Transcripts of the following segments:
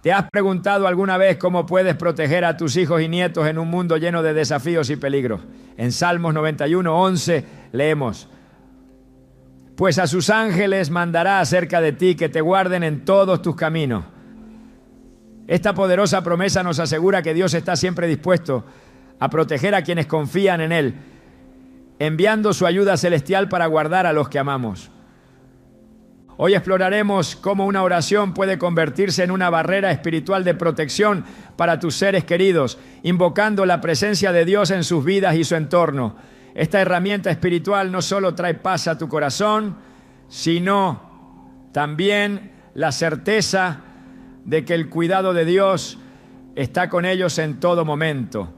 ¿Te has preguntado alguna vez cómo puedes proteger a tus hijos y nietos en un mundo lleno de desafíos y peligros? En Salmos 91:11 leemos: pues a sus ángeles mandará acerca de ti que te guarden en todos tus caminos. Esta poderosa promesa nos asegura que Dios está siempre dispuesto a proteger a quienes confían en Él, enviando su ayuda celestial para guardar a los que amamos. Hoy exploraremos cómo una oración puede convertirse en una barrera espiritual de protección para tus seres queridos, invocando la presencia de Dios en sus vidas y su entorno. Esta herramienta espiritual no solo trae paz a tu corazón, sino también la certeza de que el cuidado de Dios está con ellos en todo momento.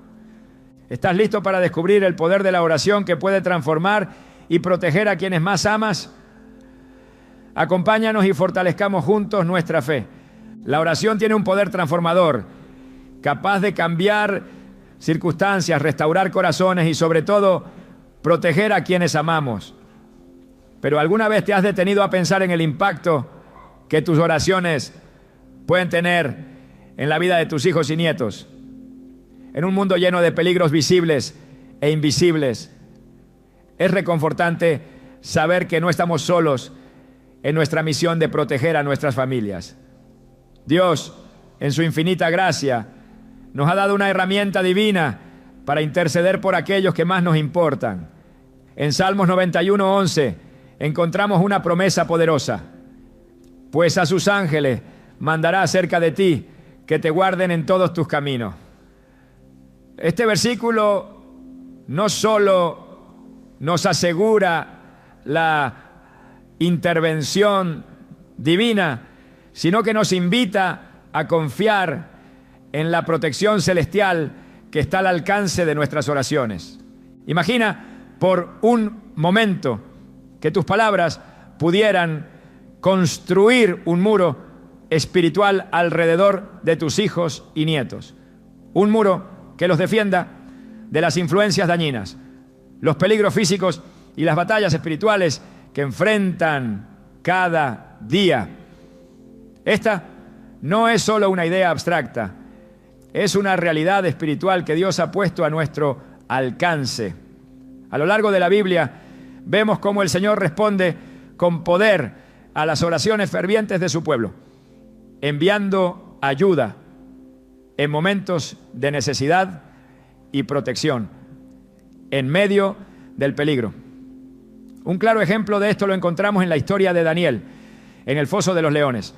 ¿Estás listo para descubrir el poder de la oración que puede transformar y proteger a quienes más amas? Acompáñanos y fortalezcamos juntos nuestra fe. La oración tiene un poder transformador, capaz de cambiar circunstancias, restaurar corazones y sobre todo proteger a quienes amamos. Pero ¿alguna vez te has detenido a pensar en el impacto que tus oraciones pueden tener en la vida de tus hijos y nietos? En un mundo lleno de peligros visibles e invisibles, es reconfortante saber que no estamos solos en nuestra misión de proteger a nuestras familias. Dios, en su infinita gracia, nos ha dado una herramienta divina para interceder por aquellos que más nos importan. En Salmos 91:11 encontramos una promesa poderosa: pues a sus ángeles mandará acerca de ti que te guarden en todos tus caminos. Este versículo no solo nos asegura la intervención divina, sino que nos invita a confiar en la protección celestial que está al alcance de nuestras oraciones. Imagina por un momento que tus palabras pudieran construir un muro espiritual alrededor de tus hijos y nietos. Un muro que los defienda de las influencias dañinas, los peligros físicos y las batallas espirituales que enfrentan cada día. Esta no es solo una idea abstracta, es una realidad espiritual que Dios ha puesto a nuestro alcance. A lo largo de la Biblia vemos cómo el Señor responde con poder a las oraciones fervientes de su pueblo, enviando ayuda en momentos de necesidad y protección, en medio del peligro. Un claro ejemplo de esto lo encontramos en la historia de Daniel, en el foso de los leones.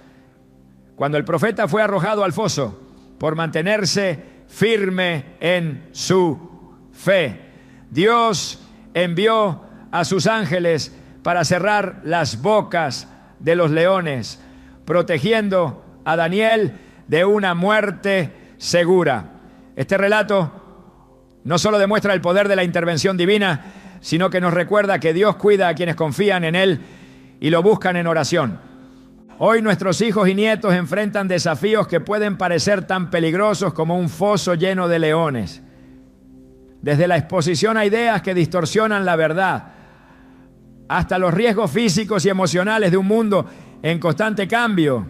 Cuando el profeta fue arrojado al foso por mantenerse firme en su fe, Dios envió a sus ángeles para cerrar las bocas de los leones, protegiendo a Daniel de una muerte segura. Este relato no solo demuestra el poder de la intervención divina, sino que nos recuerda que Dios cuida a quienes confían en Él y lo buscan en oración. Hoy nuestros hijos y nietos enfrentan desafíos que pueden parecer tan peligrosos como un foso lleno de leones. Desde la exposición a ideas que distorsionan la verdad, hasta los riesgos físicos y emocionales de un mundo en constante cambio,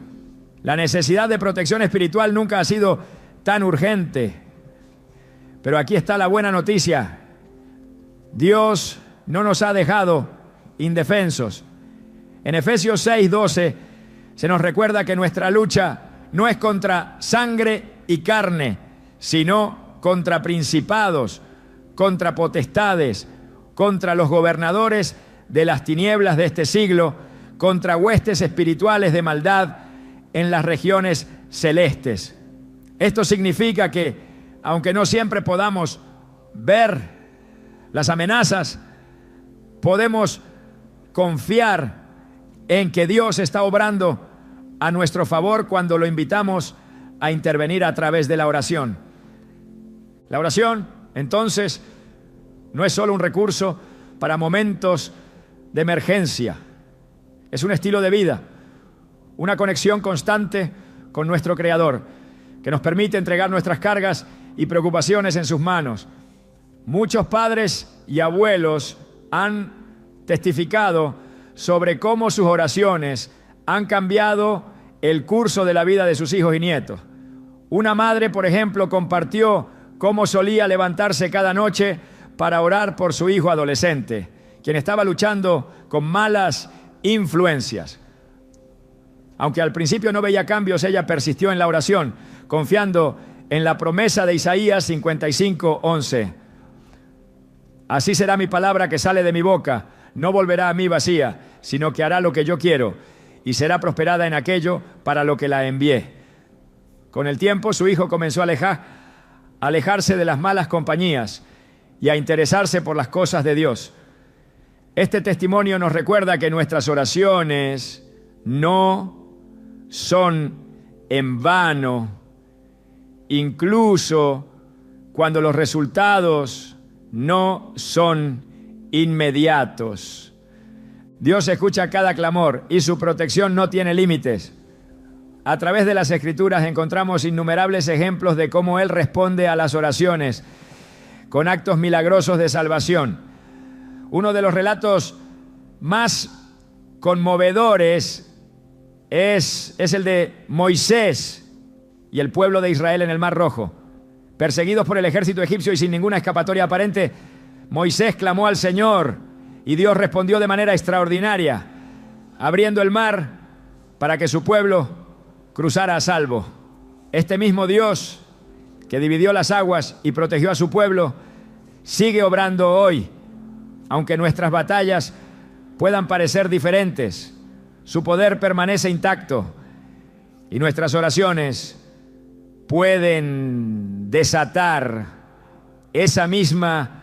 la necesidad de protección espiritual nunca ha sido tan urgente. Pero aquí está la buena noticia: Dios no nos ha dejado indefensos. En Efesios 6:12 se nos recuerda que nuestra lucha no es contra sangre y carne, sino contra principados, contra potestades, contra los gobernadores de las tinieblas de este siglo, contra huestes espirituales de maldad en las regiones celestes. Esto significa que, aunque no siempre podamos ver las amenazas, podemos confiar en que Dios está obrando a nuestro favor cuando lo invitamos a intervenir a través de la oración. La oración, entonces, no es solo un recurso para momentos de emergencia. Es un estilo de vida, una conexión constante con nuestro Creador, que nos permite entregar nuestras cargas y preocupaciones en sus manos. Muchos padres y abuelos han testificado sobre cómo sus oraciones han cambiado el curso de la vida de sus hijos y nietos. Una madre, por ejemplo, compartió cómo solía levantarse cada noche para orar por su hijo adolescente, quien estaba luchando con malas influencias. Aunque al principio no veía cambios, ella persistió en la oración, confiando en la promesa de Isaías 55:11. Así será mi palabra que sale de mi boca, no volverá a mí vacía, sino que hará lo que yo quiero y será prosperada en aquello para lo que la envié. Con el tiempo, su hijo comenzó a alejarse de las malas compañías y a interesarse por las cosas de Dios. Este testimonio nos recuerda que nuestras oraciones no son en vano, incluso cuando los resultados no son inmediatos. Dios escucha cada clamor y su protección no tiene límites. A través de las Escrituras encontramos innumerables ejemplos de cómo Él responde a las oraciones con actos milagrosos de salvación. Uno de los relatos más conmovedores es el de Moisés y el pueblo de Israel en el Mar Rojo. Perseguidos por el ejército egipcio y sin ninguna escapatoria aparente, Moisés clamó al Señor y Dios respondió de manera extraordinaria, abriendo el mar para que su pueblo cruzara a salvo. Este mismo Dios que dividió las aguas y protegió a su pueblo sigue obrando hoy, aunque nuestras batallas puedan parecer diferentes. Su poder permanece intacto y nuestras oraciones pueden desatar esa misma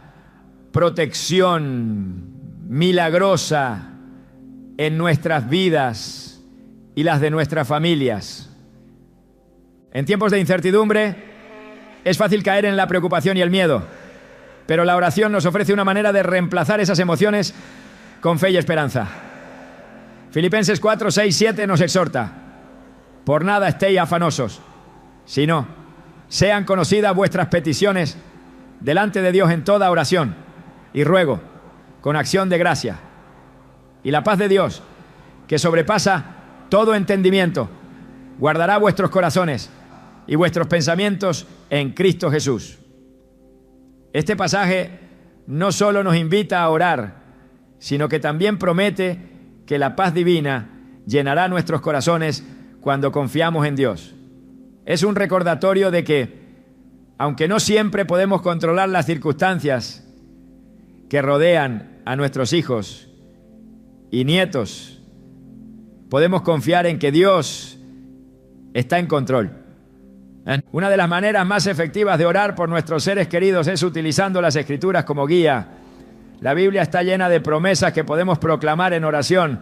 protección milagrosa en nuestras vidas y las de nuestras familias. En tiempos de incertidumbre es fácil caer en la preocupación y el miedo, pero la oración nos ofrece una manera de reemplazar esas emociones con fe y esperanza. Filipenses 4, 6, 7 nos exhorta: por nada estéis afanosos, sino sean conocidas vuestras peticiones delante de Dios en toda oración y ruego, con acción de gracia. Y la paz de Dios, que sobrepasa todo entendimiento, guardará vuestros corazones y vuestros pensamientos en Cristo Jesús. Este pasaje no solo nos invita a orar, sino que también promete que la paz divina llenará nuestros corazones cuando confiamos en Dios. Es un recordatorio de que, aunque no siempre podemos controlar las circunstancias que rodean a nuestros hijos y nietos, podemos confiar en que Dios está en control. Una de las maneras más efectivas de orar por nuestros seres queridos es utilizando las Escrituras como guía. La Biblia está llena de promesas que podemos proclamar en oración,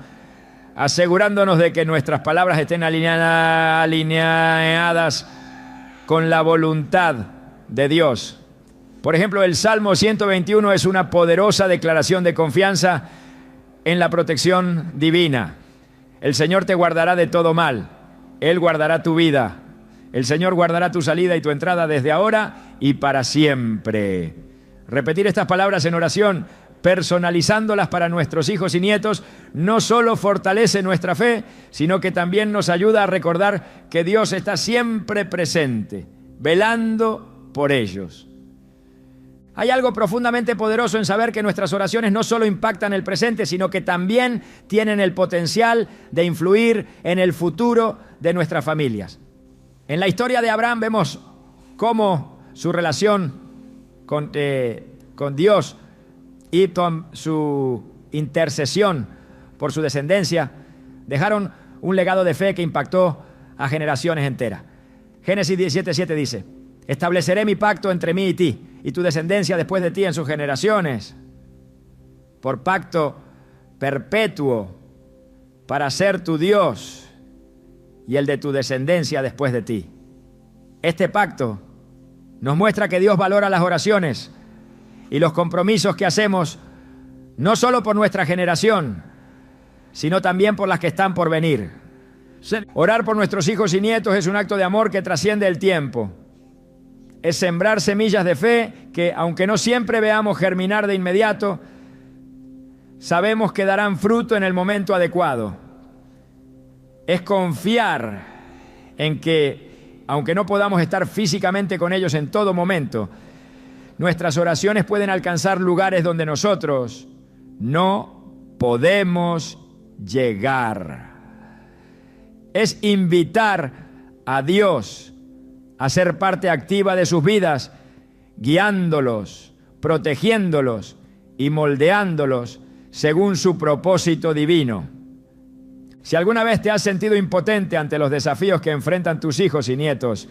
asegurándonos de que nuestras palabras estén alineadas con la voluntad de Dios. Por ejemplo, el Salmo 121 es una poderosa declaración de confianza en la protección divina. El Señor te guardará de todo mal. Él guardará tu vida. El Señor guardará tu salida y tu entrada desde ahora y para siempre. Repetir estas palabras en oración, personalizándolas para nuestros hijos y nietos, no solo fortalece nuestra fe, sino que también nos ayuda a recordar que Dios está siempre presente, velando por ellos. Hay algo profundamente poderoso en saber que nuestras oraciones no solo impactan el presente, sino que también tienen el potencial de influir en el futuro de nuestras familias. En la historia de Abraham vemos cómo su relación con Dios y con su intercesión por su descendencia dejaron un legado de fe que impactó a generaciones enteras. Génesis 17:7 dice: estableceré mi pacto entre mí y ti y tu descendencia después de ti en sus generaciones, por pacto perpetuo, para ser tu Dios y el de tu descendencia después de ti. Este pacto nos muestra que Dios valora las oraciones y los compromisos que hacemos, no solo por nuestra generación, sino también por las que están por venir. Orar por nuestros hijos y nietos es un acto de amor que trasciende el tiempo. Es sembrar semillas de fe que, aunque no siempre veamos germinar de inmediato, sabemos que darán fruto en el momento adecuado. Es confiar en que aunque no podamos estar físicamente con ellos en todo momento, nuestras oraciones pueden alcanzar lugares donde nosotros no podemos llegar. Es invitar a Dios a ser parte activa de sus vidas, guiándolos, protegiéndolos y moldeándolos según su propósito divino. Si alguna vez te has sentido impotente ante los desafíos que enfrentan tus hijos y nietos,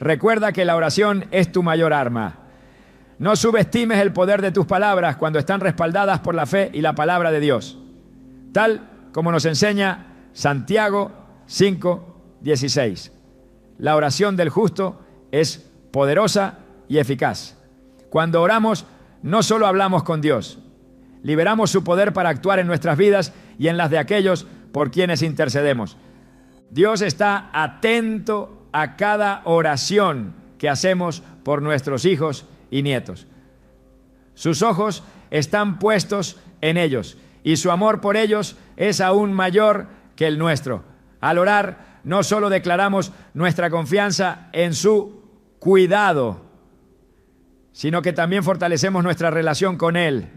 recuerda que la oración es tu mayor arma. No subestimes el poder de tus palabras cuando están respaldadas por la fe y la palabra de Dios, tal como nos enseña Santiago 5:16. La oración del justo es poderosa y eficaz. Cuando oramos, no solo hablamos con Dios, liberamos su poder para actuar en nuestras vidas y en las de aquellos por quienes intercedemos. Dios está atento a cada oración que hacemos por nuestros hijos y nietos. Sus ojos están puestos en ellos y su amor por ellos es aún mayor que el nuestro. Al orar, no solo declaramos nuestra confianza en su cuidado, sino que también fortalecemos nuestra relación con Él,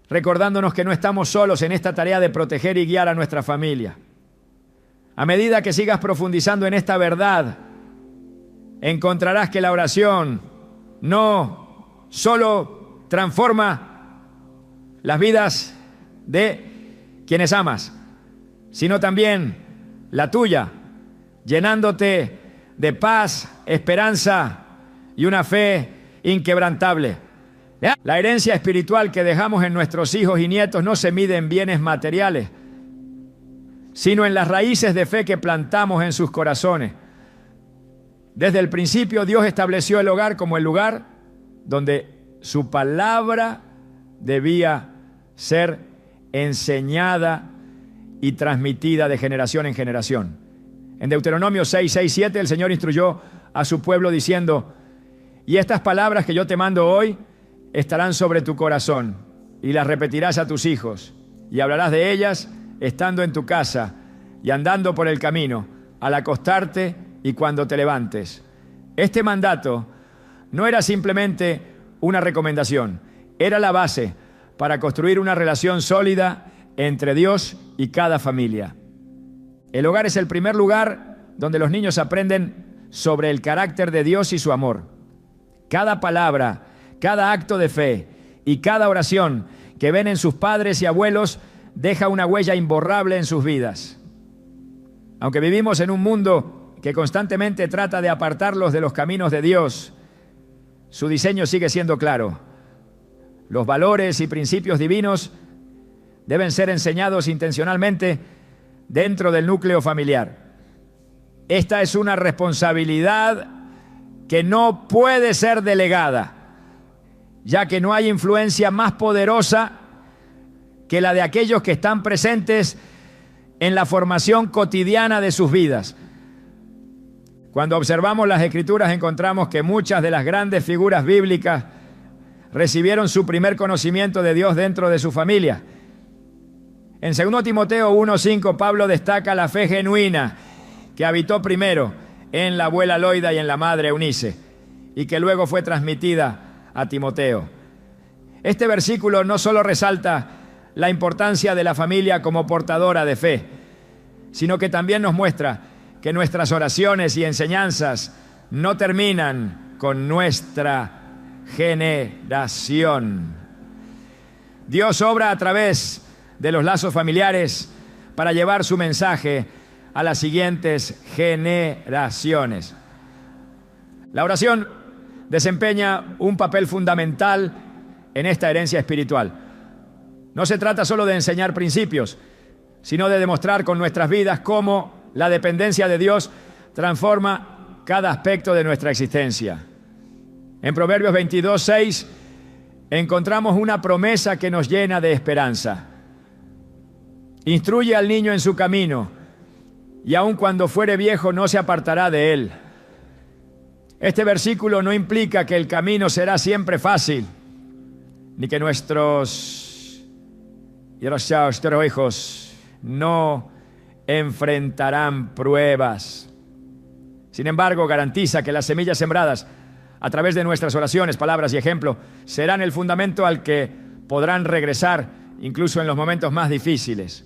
recordándonos que no estamos solos en esta tarea de proteger y guiar a nuestra familia. A medida que sigas profundizando en esta verdad, encontrarás que la oración no solo transforma las vidas de quienes amas, sino también la tuya, llenándote de paz, esperanza y una fe inquebrantable. La herencia espiritual que dejamos en nuestros hijos y nietos no se mide en bienes materiales, sino en las raíces de fe que plantamos en sus corazones. Desde el principio Dios estableció el hogar como el lugar donde su palabra debía ser enseñada y transmitida de generación en generación. En Deuteronomio 6:7 el Señor instruyó a su pueblo diciendo: y estas palabras que yo te mando hoy estarán sobre tu corazón, y las repetirás a tus hijos, y hablarás de ellas estando en tu casa y andando por el camino, al acostarte y cuando te levantes. Este mandato no era simplemente una recomendación, era la base para construir una relación sólida entre Dios y cada familia. El hogar es el primer lugar donde los niños aprenden sobre el carácter de Dios y su amor. Cada palabra, cada acto de fe y cada oración que ven en sus padres y abuelos deja una huella imborrable en sus vidas. Aunque vivimos en un mundo que constantemente trata de apartarlos de los caminos de Dios, su diseño sigue siendo claro. Los valores y principios divinos deben ser enseñados intencionalmente dentro del núcleo familiar. Esta es una responsabilidad que no puede ser delegada, ya que no hay influencia más poderosa que la de aquellos que están presentes en la formación cotidiana de sus vidas. Cuando observamos las Escrituras encontramos que muchas de las grandes figuras bíblicas recibieron su primer conocimiento de Dios dentro de su familia. En 2 Timoteo 1:5 Pablo destaca la fe genuina que habitó primero en la abuela Loida y en la madre Eunice, y que luego fue transmitida a Timoteo. Este versículo no solo resalta la importancia de la familia como portadora de fe, sino que también nos muestra que nuestras oraciones y enseñanzas no terminan con nuestra generación. Dios obra a través de los lazos familiares para llevar su mensaje a las siguientes generaciones. La oración desempeña un papel fundamental en esta herencia espiritual. No se trata solo de enseñar principios, sino de demostrar con nuestras vidas cómo la dependencia de Dios transforma cada aspecto de nuestra existencia. En Proverbios 22:6 encontramos una promesa que nos llena de esperanza. Instruye al niño en su camino, y aun cuando fuere viejo no se apartará de él. Este versículo no implica que el camino será siempre fácil, ni que nuestros hijos no enfrentarán pruebas. Sin embargo, garantiza que las semillas sembradas a través de nuestras oraciones, palabras y ejemplo serán el fundamento al que podrán regresar incluso en los momentos más difíciles.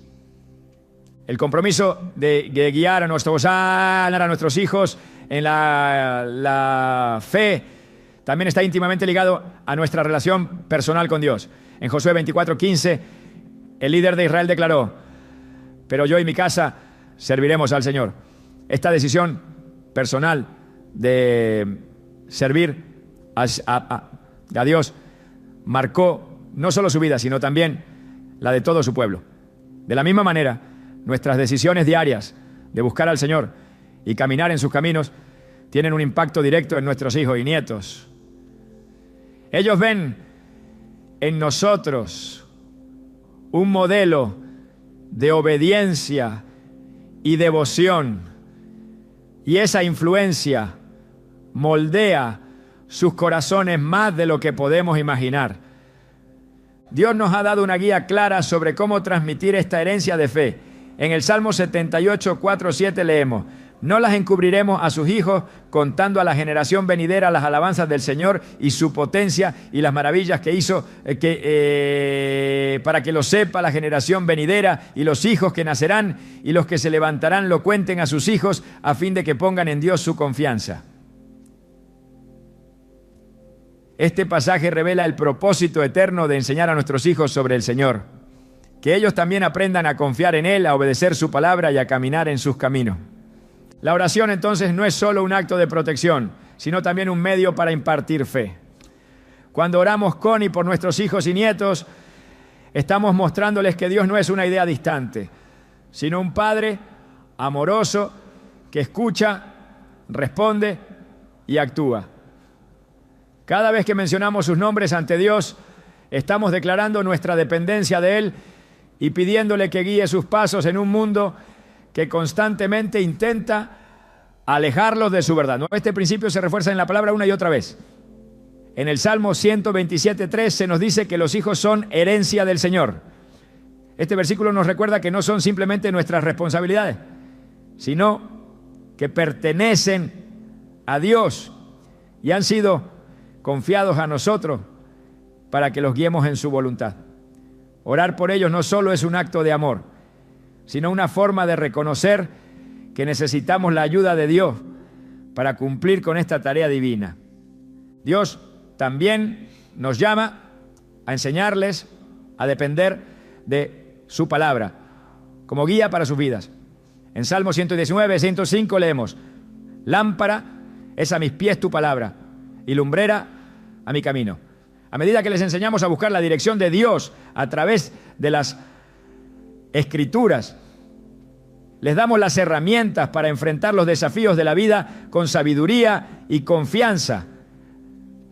El compromiso de guiar a nuestros hijos en la fe también está íntimamente ligado a nuestra relación personal con Dios. En Josué 24:15, el líder de Israel declaró: pero yo y mi casa serviremos al Señor. Esta decisión personal de servir a Dios marcó no solo su vida, sino también la de todo su pueblo. De la misma manera, nuestras decisiones diarias de buscar al Señor y caminar en sus caminos tienen un impacto directo en nuestros hijos y nietos. Ellos ven en nosotros un modelo de obediencia y devoción, y esa influencia moldea sus corazones más de lo que podemos imaginar. Dios nos ha dado una guía clara sobre cómo transmitir esta herencia de fe. En el Salmo 78, 4, 7 leemos: no las encubriremos a sus hijos, contando a la generación venidera las alabanzas del Señor y su potencia y las maravillas que hizo, para que lo sepa la generación venidera y los hijos que nacerán, y los que se levantarán lo cuenten a sus hijos, a fin de que pongan en Dios su confianza. Este pasaje revela el propósito eterno de enseñar a nuestros hijos sobre el Señor, que ellos también aprendan a confiar en Él, a obedecer su palabra y a caminar en sus caminos. La oración entonces no es solo un acto de protección, sino también un medio para impartir fe. Cuando oramos con y por nuestros hijos y nietos, estamos mostrándoles que Dios no es una idea distante, sino un Padre amoroso que escucha, responde y actúa. Cada vez que mencionamos sus nombres ante Dios, estamos declarando nuestra dependencia de Él y pidiéndole que guíe sus pasos en un mundo que constantemente intenta alejarlos de su verdad. Este principio se refuerza en la palabra una y otra vez. En el Salmo 127:3 se nos dice que los hijos son herencia del Señor. Este versículo nos recuerda que no son simplemente nuestras responsabilidades, sino que pertenecen a Dios y han sido confiados a nosotros para que los guiemos en su voluntad. Orar por ellos no solo es un acto de amor, sino una forma de reconocer que necesitamos la ayuda de Dios para cumplir con esta tarea divina. Dios también nos llama a enseñarles a depender de su palabra como guía para sus vidas. En Salmo 119, 105 leemos: lámpara es a mis pies tu palabra y lumbrera a mi camino. A medida que les enseñamos a buscar la dirección de Dios a través de las Escrituras, les damos las herramientas para enfrentar los desafíos de la vida con sabiduría y confianza.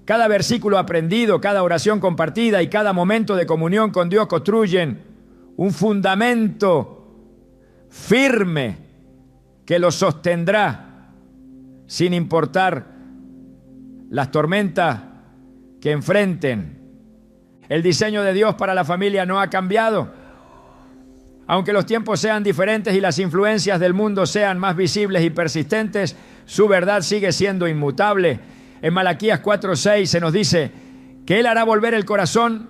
Cada versículo aprendido, cada oración compartida y cada momento de comunión con Dios construyen un fundamento firme que los sostendrá sin importar las tormentas que enfrenten. El diseño de Dios para la familia no ha cambiado. Aunque los tiempos sean diferentes y las influencias del mundo sean más visibles y persistentes, su verdad sigue siendo inmutable. En Malaquías 4:6 se nos dice que Él hará volver el corazón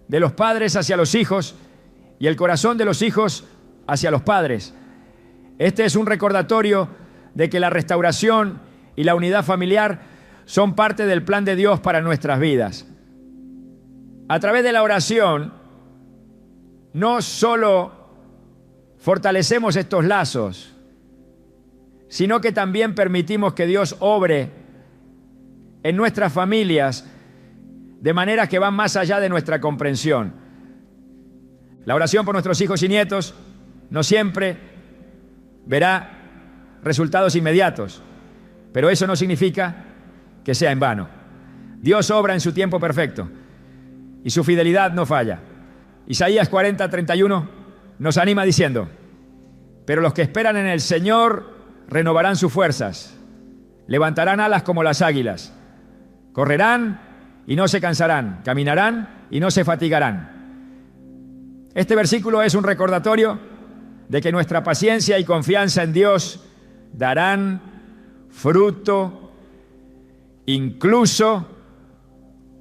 de los padres hacia los hijos y el corazón de los hijos hacia los padres. Este es un recordatorio de que la restauración y la unidad familiar son parte del plan de Dios para nuestras vidas. A través de la oración, no solo fortalecemos estos lazos, sino que también permitimos que Dios obre en nuestras familias de maneras que van más allá de nuestra comprensión. La oración por nuestros hijos y nietos no siempre verá resultados inmediatos, pero eso no significa que sea en vano. Dios obra en su tiempo perfecto y su fidelidad no falla. Isaías 40:31 nos anima diciendo: pero los que esperan en el Señor renovarán sus fuerzas, levantarán alas como las águilas, correrán y no se cansarán, caminarán y no se fatigarán. Este versículo es un recordatorio de que nuestra paciencia y confianza en Dios darán fruto, incluso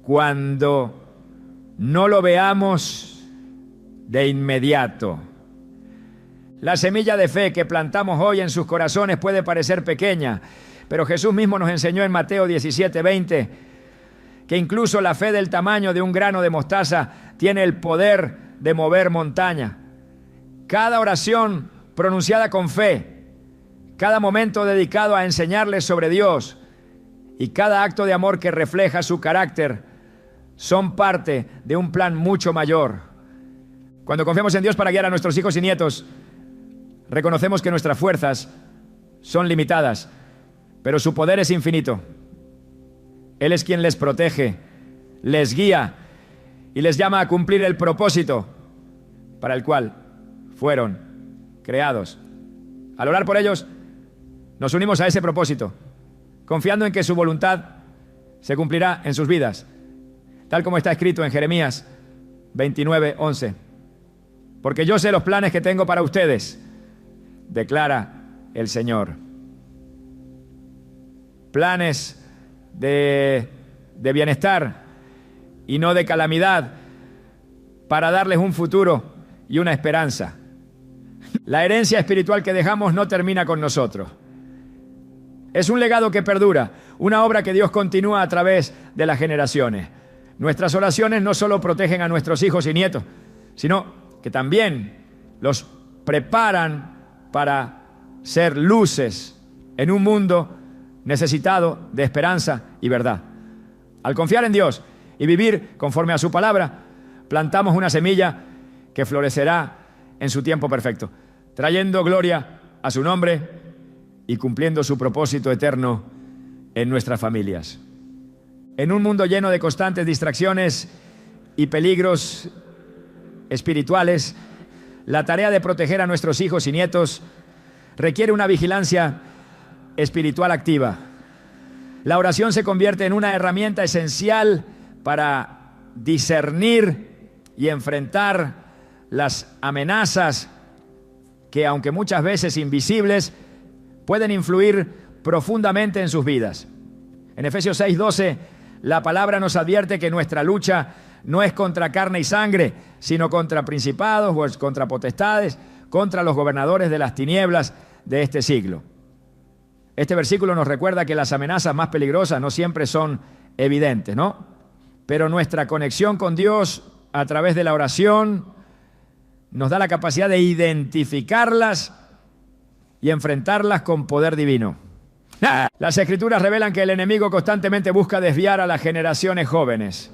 cuando no lo veamos de inmediato. La semilla de fe que plantamos hoy en sus corazones puede parecer pequeña, pero Jesús mismo nos enseñó en Mateo 17:20 que incluso la fe del tamaño de un grano de mostaza tiene el poder de mover montaña. Cada oración pronunciada con fe, cada momento dedicado a enseñarles sobre Dios y cada acto de amor que refleja su carácter son parte de un plan mucho mayor. Cuando confiamos en Dios para guiar a nuestros hijos y nietos, reconocemos que nuestras fuerzas son limitadas, pero su poder es infinito. Él es quien les protege, les guía y les llama a cumplir el propósito para el cual fueron creados. Al orar por ellos, nos unimos a ese propósito, confiando en que su voluntad se cumplirá en sus vidas, tal como está escrito en Jeremías 29:11. Porque yo sé los planes que tengo para ustedes, declara el Señor. Planes de bienestar y no de calamidad, para darles un futuro y una esperanza. La herencia espiritual que dejamos no termina con nosotros. Es un legado que perdura, una obra que Dios continúa a través de las generaciones. Nuestras oraciones no solo protegen a nuestros hijos y nietos, sino que también los preparan para ser luces en un mundo necesitado de esperanza y verdad. Al confiar en Dios y vivir conforme a su palabra, plantamos una semilla que florecerá en su tiempo perfecto, trayendo gloria a su nombre y cumpliendo su propósito eterno en nuestras familias. En un mundo lleno de constantes distracciones y peligros espirituales, la tarea de proteger a nuestros hijos y nietos requiere una vigilancia espiritual activa. La oración se convierte en una herramienta esencial para discernir y enfrentar las amenazas que, aunque muchas veces invisibles, pueden influir profundamente en sus vidas. En Efesios 6:12, la palabra nos advierte que nuestra lucha no es contra carne y sangre, sino contra principados o contra potestades, contra los gobernadores de las tinieblas de este siglo. Este versículo nos recuerda que las amenazas más peligrosas no siempre son evidentes, ¿no? Pero nuestra conexión con Dios a través de la oración nos da la capacidad de identificarlas y enfrentarlas con poder divino. Las Escrituras revelan que el enemigo constantemente busca desviar a las generaciones jóvenes.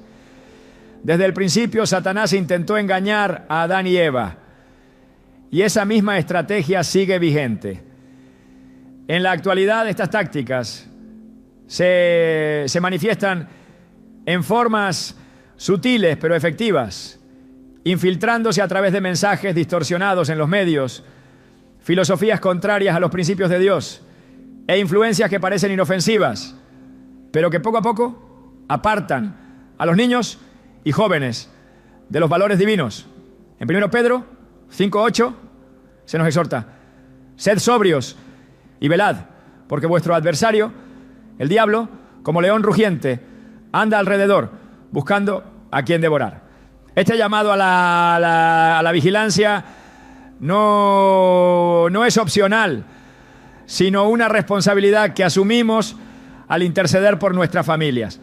Desde el principio, Satanás intentó engañar a Adán y Eva, y esa misma estrategia sigue vigente. En la actualidad, estas tácticas se manifiestan en formas sutiles pero efectivas, infiltrándose a través de mensajes distorsionados en los medios, filosofías contrarias a los principios de Dios e influencias que parecen inofensivas, pero que poco a poco apartan a los niños y jóvenes de los valores divinos. En 1 Pedro 5:8 se nos exhorta: sed sobrios y velad, porque vuestro adversario, el diablo, como león rugiente, anda alrededor buscando a quien devorar. Este llamado a la vigilancia no es opcional, sino una responsabilidad que asumimos al interceder por nuestras familias.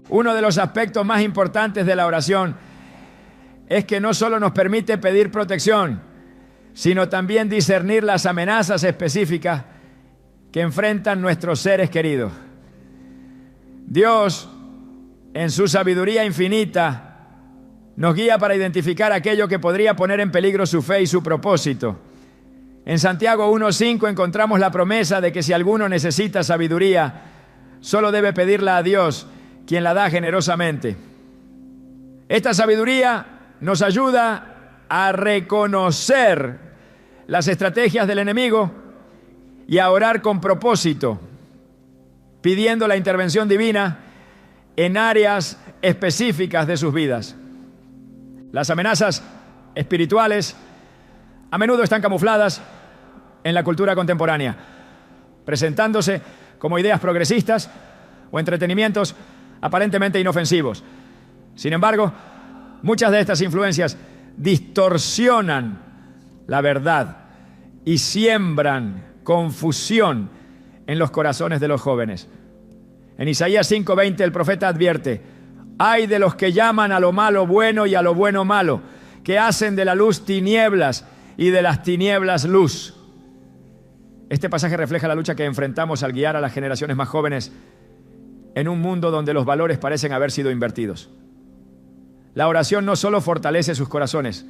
Uno de los aspectos más importantes de la oración es que no solo nos permite pedir protección, sino también discernir las amenazas específicas que enfrentan nuestros seres queridos. Dios, en su sabiduría infinita, nos guía para identificar aquello que podría poner en peligro su fe y su propósito. En Santiago 1:5 encontramos la promesa de que si alguno necesita sabiduría, solo debe pedirla a Dios, quien la da generosamente. Esta sabiduría nos ayuda a reconocer las estrategias del enemigo y a orar con propósito, pidiendo la intervención divina en áreas específicas de sus vidas. Las amenazas espirituales a menudo están camufladas en la cultura contemporánea. presentándose como ideas progresistas o entretenimientos aparentemente inofensivos. Sin embargo, muchas de estas influencias distorsionan la verdad y siembran confusión en los corazones de los jóvenes. En Isaías 5:20 el profeta advierte: ay de los que llaman a lo malo bueno y a lo bueno malo, que hacen de la luz tinieblas y de las tinieblas luz. Este pasaje refleja la lucha que enfrentamos al guiar a las generaciones más jóvenes en un mundo donde los valores parecen haber sido invertidos. La oración no solo fortalece sus corazones,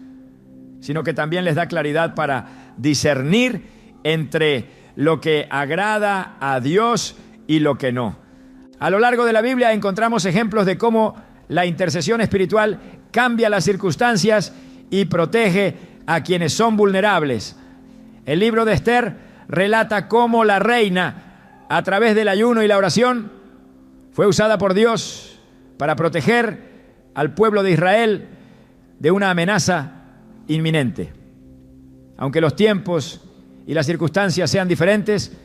sino que también les da claridad para discernir entre lo que agrada a Dios y lo que no. A lo largo de la Biblia encontramos ejemplos de cómo la intercesión espiritual cambia las circunstancias y protege a quienes son vulnerables. El libro de Esther relata cómo la reina, a través del ayuno y la oración, fue usada por Dios para proteger al pueblo de Israel de una amenaza inminente. Aunque los tiempos y las circunstancias sean diferentes,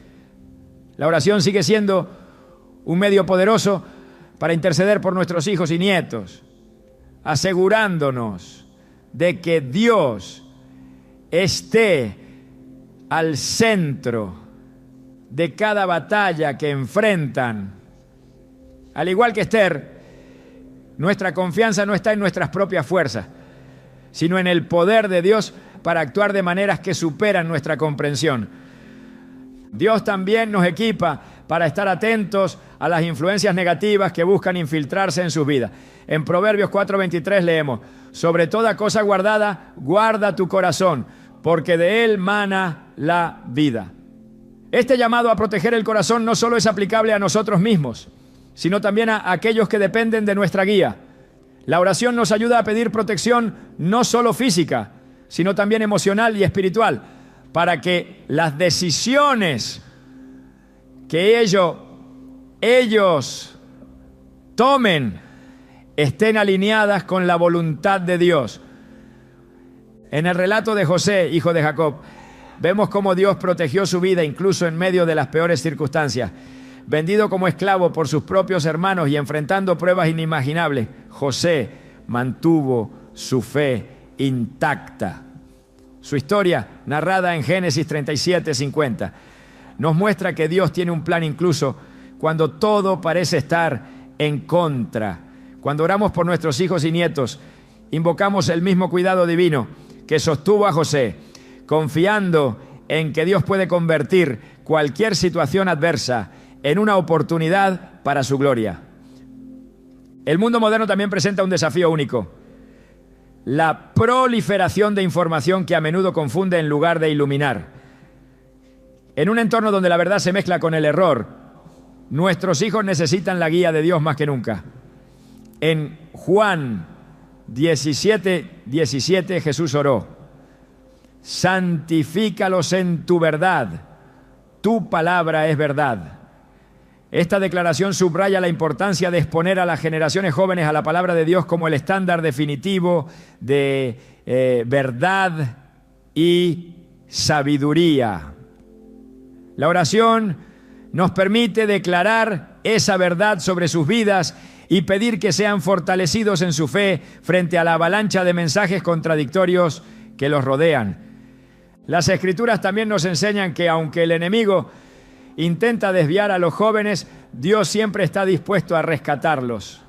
la oración sigue siendo un medio poderoso para interceder por nuestros hijos y nietos, asegurándonos de que Dios esté al centro de cada batalla que enfrentan. Al igual que Esther, nuestra confianza no está en nuestras propias fuerzas, sino en el poder de Dios para actuar de maneras que superan nuestra comprensión. Dios también nos equipa para estar atentos a las influencias negativas que buscan infiltrarse en sus vidas. En Proverbios 4:23 leemos: sobre toda cosa guardada, guarda tu corazón, porque de él mana la vida. Este llamado a proteger el corazón no solo es aplicable a nosotros mismos, sino también a aquellos que dependen de nuestra guía. La oración nos ayuda a pedir protección no solo física, sino también emocional y espiritual, para que las decisiones que ellos tomen estén alineadas con la voluntad de Dios. En el relato de José, hijo de Jacob, vemos cómo Dios protegió su vida incluso en medio de las peores circunstancias. Vendido como esclavo por sus propios hermanos y enfrentando pruebas inimaginables, José mantuvo su fe intacta. Su historia, narrada en Génesis 37:50, nos muestra que Dios tiene un plan incluso cuando todo parece estar en contra. Cuando oramos por nuestros hijos y nietos, invocamos el mismo cuidado divino que sostuvo a José, confiando en que Dios puede convertir cualquier situación adversa en una oportunidad para su gloria. El mundo moderno también presenta un desafío único: la proliferación de información que a menudo confunde en lugar de iluminar. En un entorno donde la verdad se mezcla con el error, nuestros hijos necesitan la guía de Dios más que nunca. En Juan 17:17 Jesús oró: santifícalos en tu verdad, tu palabra es verdad. Esta declaración subraya la importancia de exponer a las generaciones jóvenes a la palabra de Dios como el estándar definitivo de verdad y sabiduría. La oración nos permite declarar esa verdad sobre sus vidas y pedir que sean fortalecidos en su fe frente a la avalancha de mensajes contradictorios que los rodean. Las Escrituras también nos enseñan que aunque el enemigo intenta desviar a los jóvenes, Dios siempre está dispuesto a rescatarlos.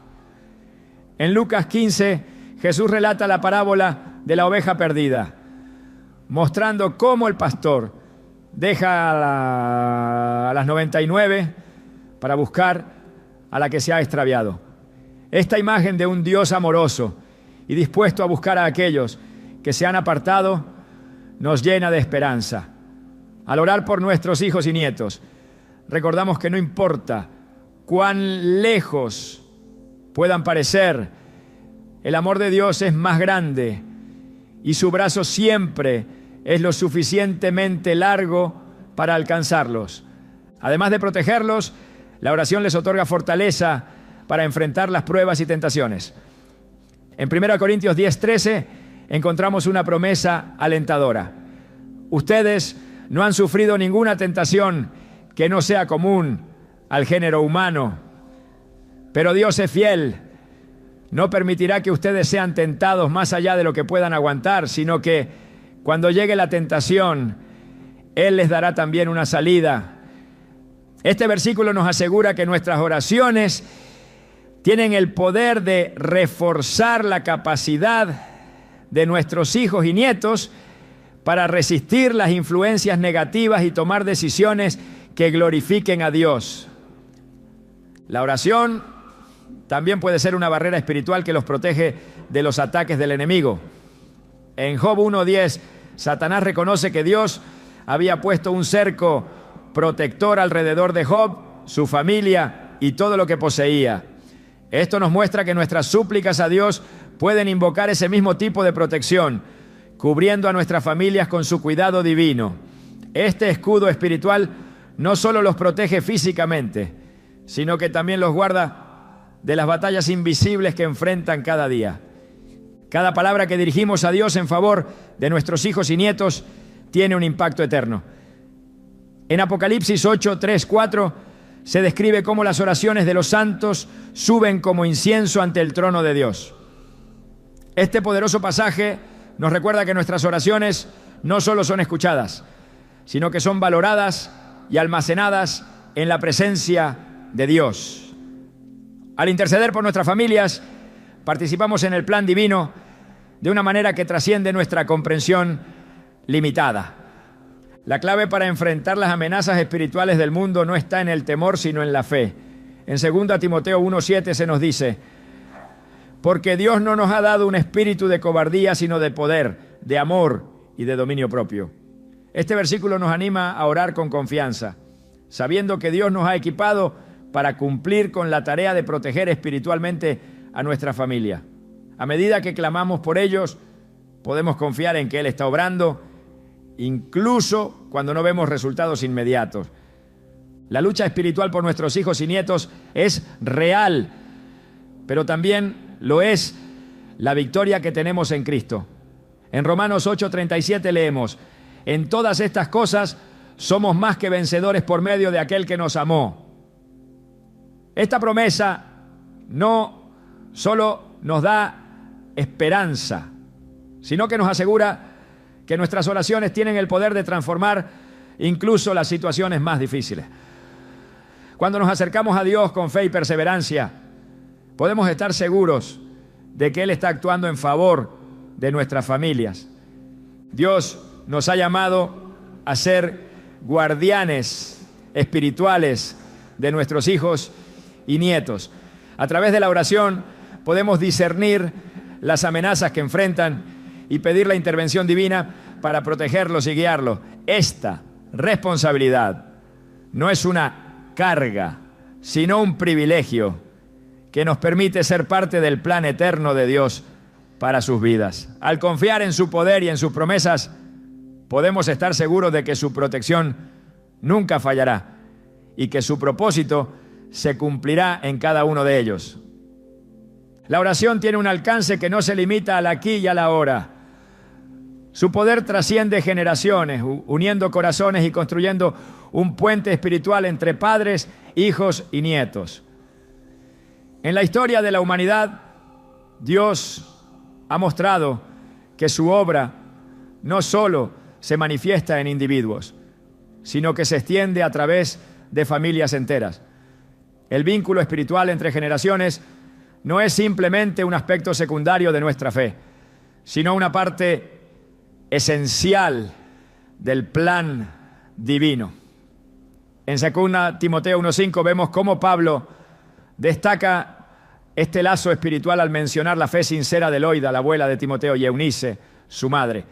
En Lucas 15, Jesús relata la parábola de la oveja perdida, mostrando cómo el pastor deja a las 99 para buscar a la que se ha extraviado. Esta imagen de un Dios amoroso y dispuesto a buscar a aquellos que se han apartado nos llena de esperanza. Al orar por nuestros hijos y nietos, recordamos que no importa cuán lejos puedan parecer, el amor de Dios es más grande y su brazo siempre es lo suficientemente largo para alcanzarlos. Además de protegerlos, la oración les otorga fortaleza para enfrentar las pruebas y tentaciones. En 1 Corintios 10:13 encontramos una promesa alentadora: ustedes no han sufrido ninguna tentación que no sea común al género humano. Pero Dios es fiel. No permitirá que ustedes sean tentados más allá de lo que puedan aguantar, sino que cuando llegue la tentación, Él les dará también una salida. Este versículo nos asegura que nuestras oraciones tienen el poder de reforzar la capacidad de nuestros hijos y nietos para resistir las influencias negativas y tomar decisiones que glorifiquen a Dios. La oración también puede ser una barrera espiritual que los protege de los ataques del enemigo. En Job 1:10, Satanás reconoce que Dios había puesto un cerco protector alrededor de Job, su familia y todo lo que poseía. Esto nos muestra que nuestras súplicas a Dios pueden invocar ese mismo tipo de protección, cubriendo a nuestras familias con su cuidado divino. Este escudo espiritual no solo los protege físicamente, sino que también los guarda de las batallas invisibles que enfrentan cada día. Cada palabra que dirigimos a Dios en favor de nuestros hijos y nietos tiene un impacto eterno. En Apocalipsis 8, 3, 4 se describe cómo las oraciones de los santos suben como incienso ante el trono de Dios. Este poderoso pasaje nos recuerda que nuestras oraciones no solo son escuchadas, sino que son valoradas y almacenadas en la presencia de Dios. Al interceder por nuestras familias, participamos en el plan divino de una manera que trasciende nuestra comprensión limitada. La clave para enfrentar las amenazas espirituales del mundo no está en el temor, sino en la fe. En 2 Timoteo 1:7 se nos dice: porque Dios no nos ha dado un espíritu de cobardía, sino de poder, de amor y de dominio propio. Este versículo nos anima a orar con confianza, sabiendo que Dios nos ha equipado para cumplir con la tarea de proteger espiritualmente a nuestra familia. A medida que clamamos por ellos, podemos confiar en que Él está obrando, incluso cuando no vemos resultados inmediatos. La lucha espiritual por nuestros hijos y nietos es real, pero también lo es la victoria que tenemos en Cristo. En Romanos 8:37 leemos: en todas estas cosas somos más que vencedores por medio de aquel que nos amó. Esta promesa no solo nos da esperanza, sino que nos asegura que nuestras oraciones tienen el poder de transformar incluso las situaciones más difíciles. Cuando nos acercamos a Dios con fe y perseverancia, podemos estar seguros de que Él está actuando en favor de nuestras familias. Dios nos ha llamado a ser guardianes espirituales de nuestros hijos y nietos. A través de la oración podemos discernir las amenazas que enfrentan y pedir la intervención divina para protegerlos y guiarlos. Esta responsabilidad no es una carga, sino un privilegio que nos permite ser parte del plan eterno de Dios para sus vidas. Al confiar en su poder y en sus promesas, podemos estar seguros de que su protección nunca fallará y que su propósito se cumplirá en cada uno de ellos. La oración tiene un alcance que no se limita al aquí y a la ahora. Su poder trasciende generaciones, uniendo corazones y construyendo un puente espiritual entre padres, hijos y nietos. En la historia de la humanidad, Dios ha mostrado que su obra no solo se manifiesta en individuos, sino que se extiende a través de familias enteras. El vínculo espiritual entre generaciones no es simplemente un aspecto secundario de nuestra fe, sino una parte esencial del plan divino. En 2 Timoteo 1:5 vemos cómo Pablo destaca este lazo espiritual al mencionar la fe sincera de Loida, la abuela de Timoteo, y Eunice, su madre.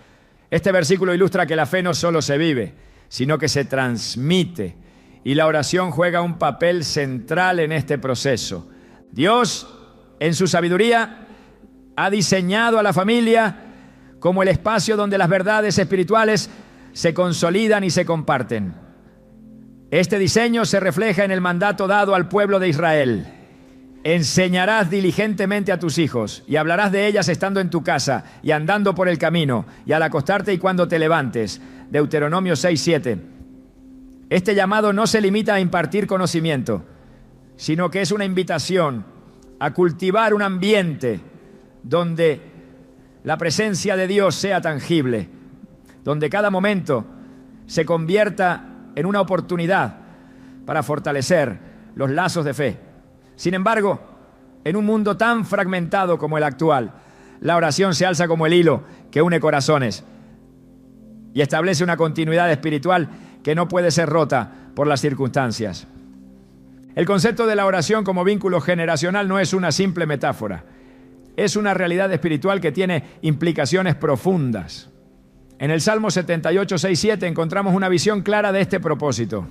Este versículo ilustra que la fe no solo se vive, sino que se transmite, y la oración juega un papel central en este proceso. Dios, en su sabiduría, ha diseñado a la familia como el espacio donde las verdades espirituales se consolidan y se comparten. Este diseño se refleja en el mandato dado al pueblo de Israel. Enseñarás diligentemente a tus hijos y hablarás de ellas estando en tu casa y andando por el camino y al acostarte y cuando te levantes. Deuteronomio 6:7. Este llamado no se limita a impartir conocimiento, sino que es una invitación a cultivar un ambiente donde la presencia de Dios sea tangible, donde cada momento se convierta en una oportunidad para fortalecer los lazos de fe. Sin embargo, en un mundo tan fragmentado como el actual, la oración se alza como el hilo que une corazones y establece una continuidad espiritual que no puede ser rota por las circunstancias. El concepto de la oración como vínculo generacional no es una simple metáfora, es una realidad espiritual que tiene implicaciones profundas. En el Salmo 78, 6, 7 encontramos una visión clara de este propósito.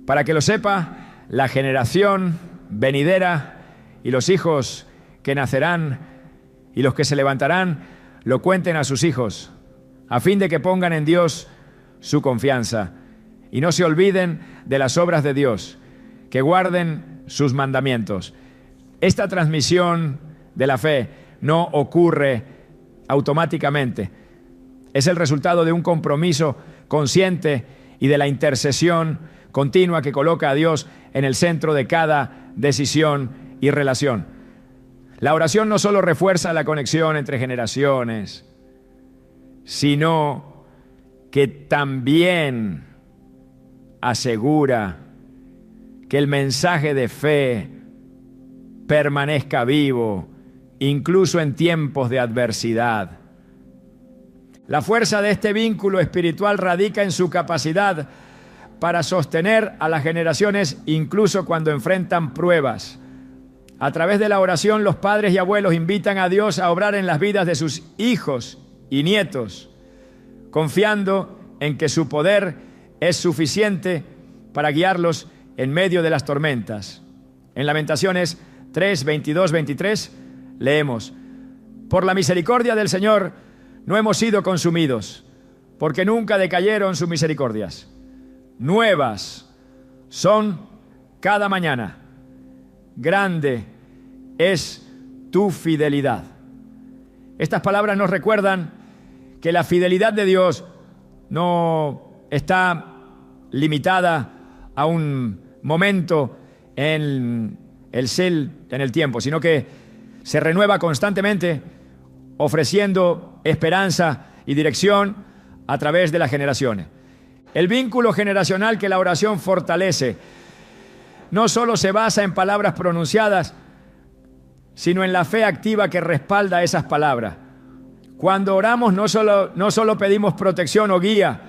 Para que lo sepa, la generación venidera y los hijos que nacerán y los que se levantarán lo cuenten a sus hijos, a fin de que pongan en Dios su confianza y no se olviden de las obras de Dios, que guarden sus mandamientos. Esta transmisión de la fe no ocurre automáticamente. Es el resultado de un compromiso consciente y de la intercesión continua que coloca a Dios en el centro de cada decisión y relación. La oración no solo refuerza la conexión entre generaciones, sino que también asegura que el mensaje de fe permanezca vivo, incluso en tiempos de adversidad. La fuerza de este vínculo espiritual radica en su capacidad para sostener a las generaciones incluso cuando enfrentan pruebas. A través de la oración, los padres y abuelos invitan a Dios a obrar en las vidas de sus hijos y nietos, confiando en que su poder es suficiente para guiarlos en medio de las tormentas. En Lamentaciones 3, 22, 23 leemos: por la misericordia del Señor no hemos sido consumidos, porque nunca decayeron sus misericordias. Nuevas son cada mañana. Grande es tu fidelidad. Estas palabras nos recuerdan que la fidelidad de Dios no está limitada a un momento en el tiempo, sino que se renueva constantemente, ofreciendo esperanza y dirección a través de las generaciones. El vínculo generacional que la oración fortalece no solo se basa en palabras pronunciadas, sino en la fe activa que respalda esas palabras. Cuando oramos no solo pedimos protección o guía,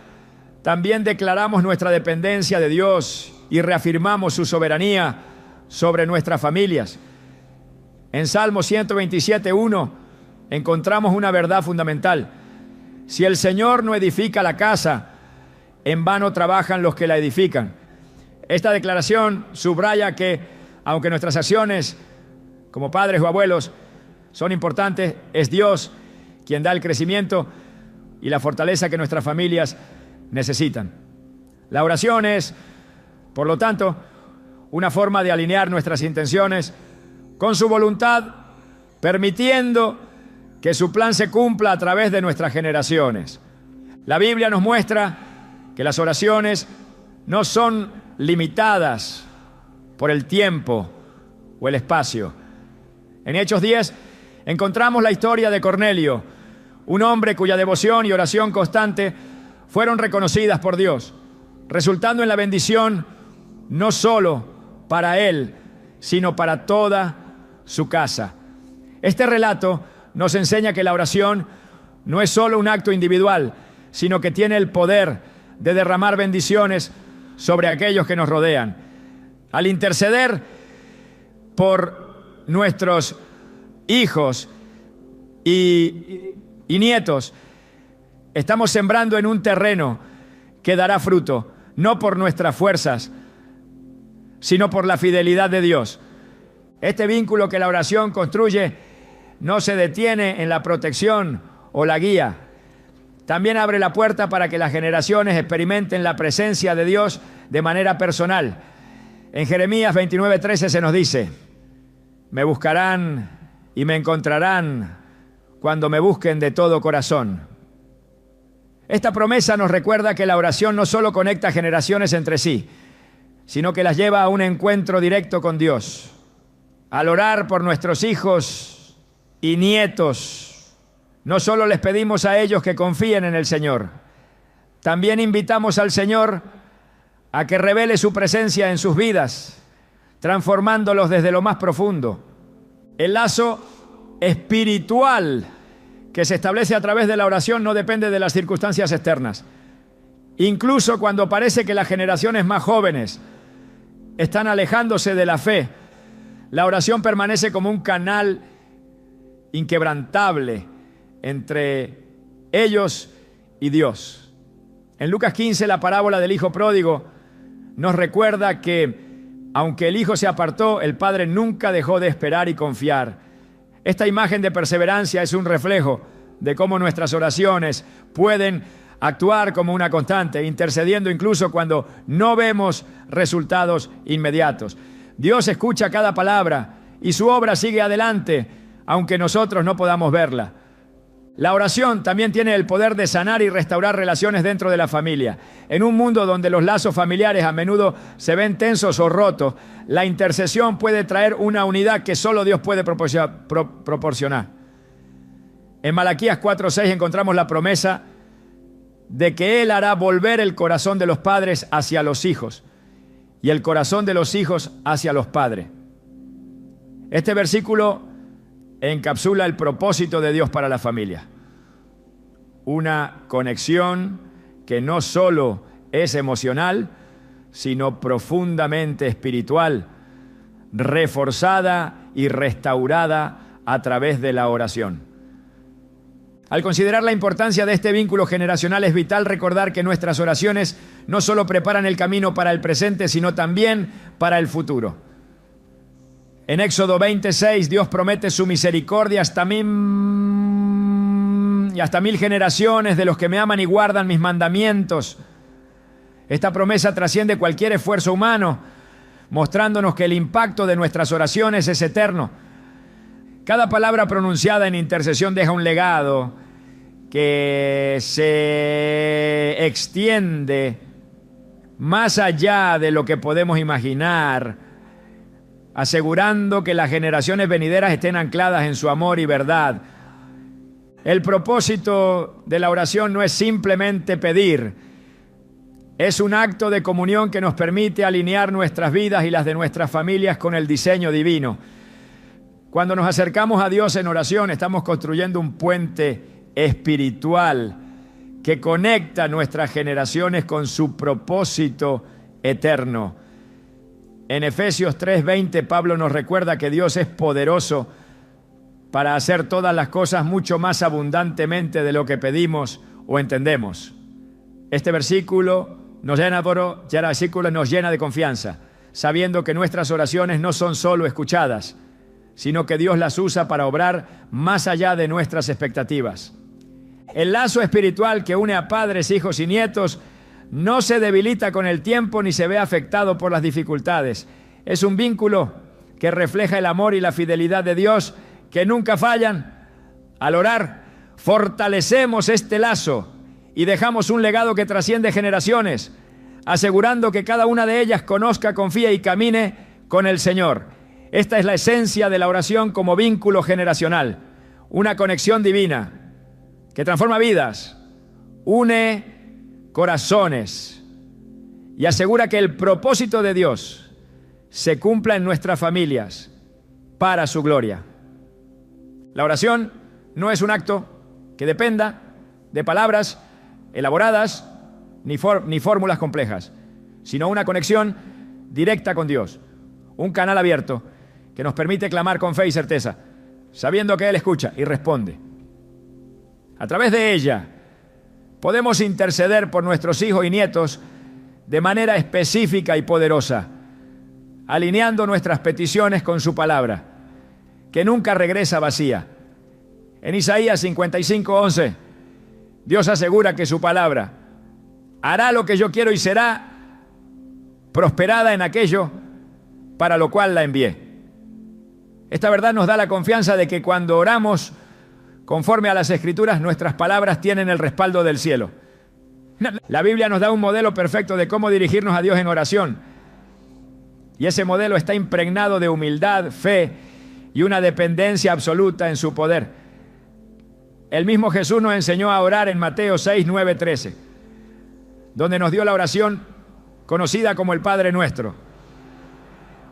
también declaramos nuestra dependencia de Dios y reafirmamos su soberanía sobre nuestras familias. En Salmo 127, 1 encontramos una verdad fundamental: si el Señor no edifica la casa, en vano trabajan los que la edifican. Esta declaración subraya que, aunque nuestras acciones como padres o abuelos son importantes, es Dios quien da el crecimiento y la fortaleza que nuestras familias necesitan. La oración es, por lo tanto, una forma de alinear nuestras intenciones con su voluntad, permitiendo que su plan se cumpla a través de nuestras generaciones. La Biblia nos muestra que las oraciones no son limitadas por el tiempo o el espacio. En Hechos 10 encontramos la historia de Cornelio, un hombre cuya devoción y oración constante fueron reconocidas por Dios, resultando en la bendición no solo para él, sino para toda su casa. Este relato nos enseña que la oración no es solo un acto individual, sino que tiene el poder de derramar bendiciones sobre aquellos que nos rodean. Al interceder por nuestros hijos y nietos, estamos sembrando en un terreno que dará fruto, no por nuestras fuerzas, sino por la fidelidad de Dios. Este vínculo que la oración construye no se detiene en la protección o la guía. También abre la puerta para que las generaciones experimenten la presencia de Dios de manera personal. En Jeremías 29:13 se nos dice: me buscarán y me encontrarán cuando me busquen de todo corazón. Esta promesa nos recuerda que la oración no solo conecta generaciones entre sí, sino que las lleva a un encuentro directo con Dios. Al orar por nuestros hijos y nietos, no solo les pedimos a ellos que confíen en el Señor, también invitamos al Señor a que revele su presencia en sus vidas, transformándolos desde lo más profundo. El lazo espiritual que se establece a través de la oración no depende de las circunstancias externas. Incluso cuando parece que las generaciones más jóvenes están alejándose de la fe, la oración permanece como un canal inquebrantable entre ellos y Dios. En Lucas 15, la parábola del hijo pródigo nos recuerda que, aunque el hijo se apartó, el padre nunca dejó de esperar y confiar. Esta imagen de perseverancia es un reflejo de cómo nuestras oraciones pueden actuar como una constante, intercediendo incluso cuando no vemos resultados inmediatos. Dios escucha cada palabra y su obra sigue adelante, aunque nosotros no podamos verla. La oración también tiene el poder de sanar y restaurar relaciones dentro de la familia. En un mundo donde los lazos familiares a menudo se ven tensos o rotos, la intercesión puede traer una unidad que solo Dios puede proporcionar. En Malaquías 4:6 encontramos la promesa de que Él hará volver el corazón de los padres hacia los hijos y el corazón de los hijos hacia los padres. Este versículo encapsula el propósito de Dios para la familia. Una conexión que no solo es emocional, sino profundamente espiritual, reforzada y restaurada a través de la oración. Al considerar la importancia de este vínculo generacional, es vital recordar que nuestras oraciones no solo preparan el camino para el presente, sino también para el futuro. En Éxodo 26, Dios promete su misericordia hasta 1000 generaciones de los que me aman y guardan mis mandamientos. Esta promesa trasciende cualquier esfuerzo humano, mostrándonos que el impacto de nuestras oraciones es eterno. Cada palabra pronunciada en intercesión deja un legado que se extiende más allá de lo que podemos imaginar, asegurando que las generaciones venideras estén ancladas en su amor y verdad. El propósito de la oración no es simplemente pedir, es un acto de comunión que nos permite alinear nuestras vidas y las de nuestras familias con el diseño divino. Cuando nos acercamos a Dios en oración, estamos construyendo un puente espiritual que conecta nuestras generaciones con su propósito eterno. En Efesios 3:20, Pablo nos recuerda que Dios es poderoso para hacer todas las cosas mucho más abundantemente de lo que pedimos o entendemos. Este versículo nos llena de confianza, sabiendo que nuestras oraciones no son solo escuchadas, sino que Dios las usa para obrar más allá de nuestras expectativas. El lazo espiritual que une a padres, hijos y nietos no se debilita con el tiempo ni se ve afectado por las dificultades. Es un vínculo que refleja el amor y la fidelidad de Dios que nunca fallan. Al orar, fortalecemos este lazo y dejamos un legado que trasciende generaciones, asegurando que cada una de ellas conozca, confíe y camine con el Señor. Esta es la esencia de la oración como vínculo generacional, una conexión divina que transforma vidas, une corazones y asegura que el propósito de Dios se cumpla en nuestras familias para su gloria. La oración no es un acto que dependa de palabras elaboradas ni fórmulas complejas, sino una conexión directa con Dios, un canal abierto que nos permite clamar con fe y certeza, sabiendo que Él escucha y responde. A través de ella podemos interceder por nuestros hijos y nietos de manera específica y poderosa, alineando nuestras peticiones con su palabra, que nunca regresa vacía. En Isaías 55:11, Dios asegura que su palabra hará lo que yo quiero y será prosperada en aquello para lo cual la envié. Esta verdad nos da la confianza de que cuando oramos conforme a las Escrituras, nuestras palabras tienen el respaldo del cielo. La Biblia nos da un modelo perfecto de cómo dirigirnos a Dios en oración. Y ese modelo está impregnado de humildad, fe y una dependencia absoluta en su poder. El mismo Jesús nos enseñó a orar en Mateo 6, 9, 13, donde nos dio la oración conocida como el Padre Nuestro.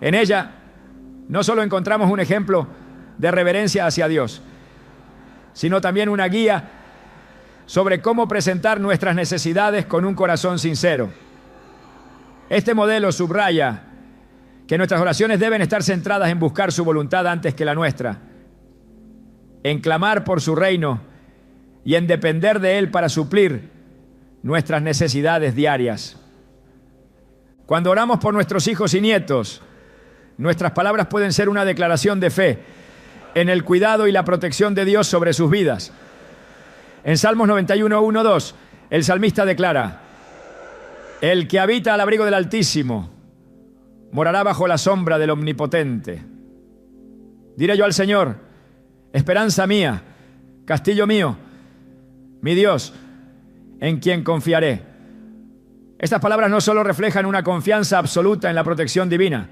En ella no solo encontramos un ejemplo de reverencia hacia Dios, sino también una guía sobre cómo presentar nuestras necesidades con un corazón sincero. Este modelo subraya que nuestras oraciones deben estar centradas en buscar su voluntad antes que la nuestra, en clamar por su reino y en depender de Él para suplir nuestras necesidades diarias. Cuando oramos por nuestros hijos y nietos, nuestras palabras pueden ser una declaración de fe en el cuidado y la protección de Dios sobre sus vidas. En Salmos 91, 1, 2, el salmista declara: el que habita al abrigo del Altísimo morará bajo la sombra del Omnipotente. Diré yo al Señor: esperanza mía, castillo mío, mi Dios, en quien confiaré. Estas palabras no solo reflejan una confianza absoluta en la protección divina,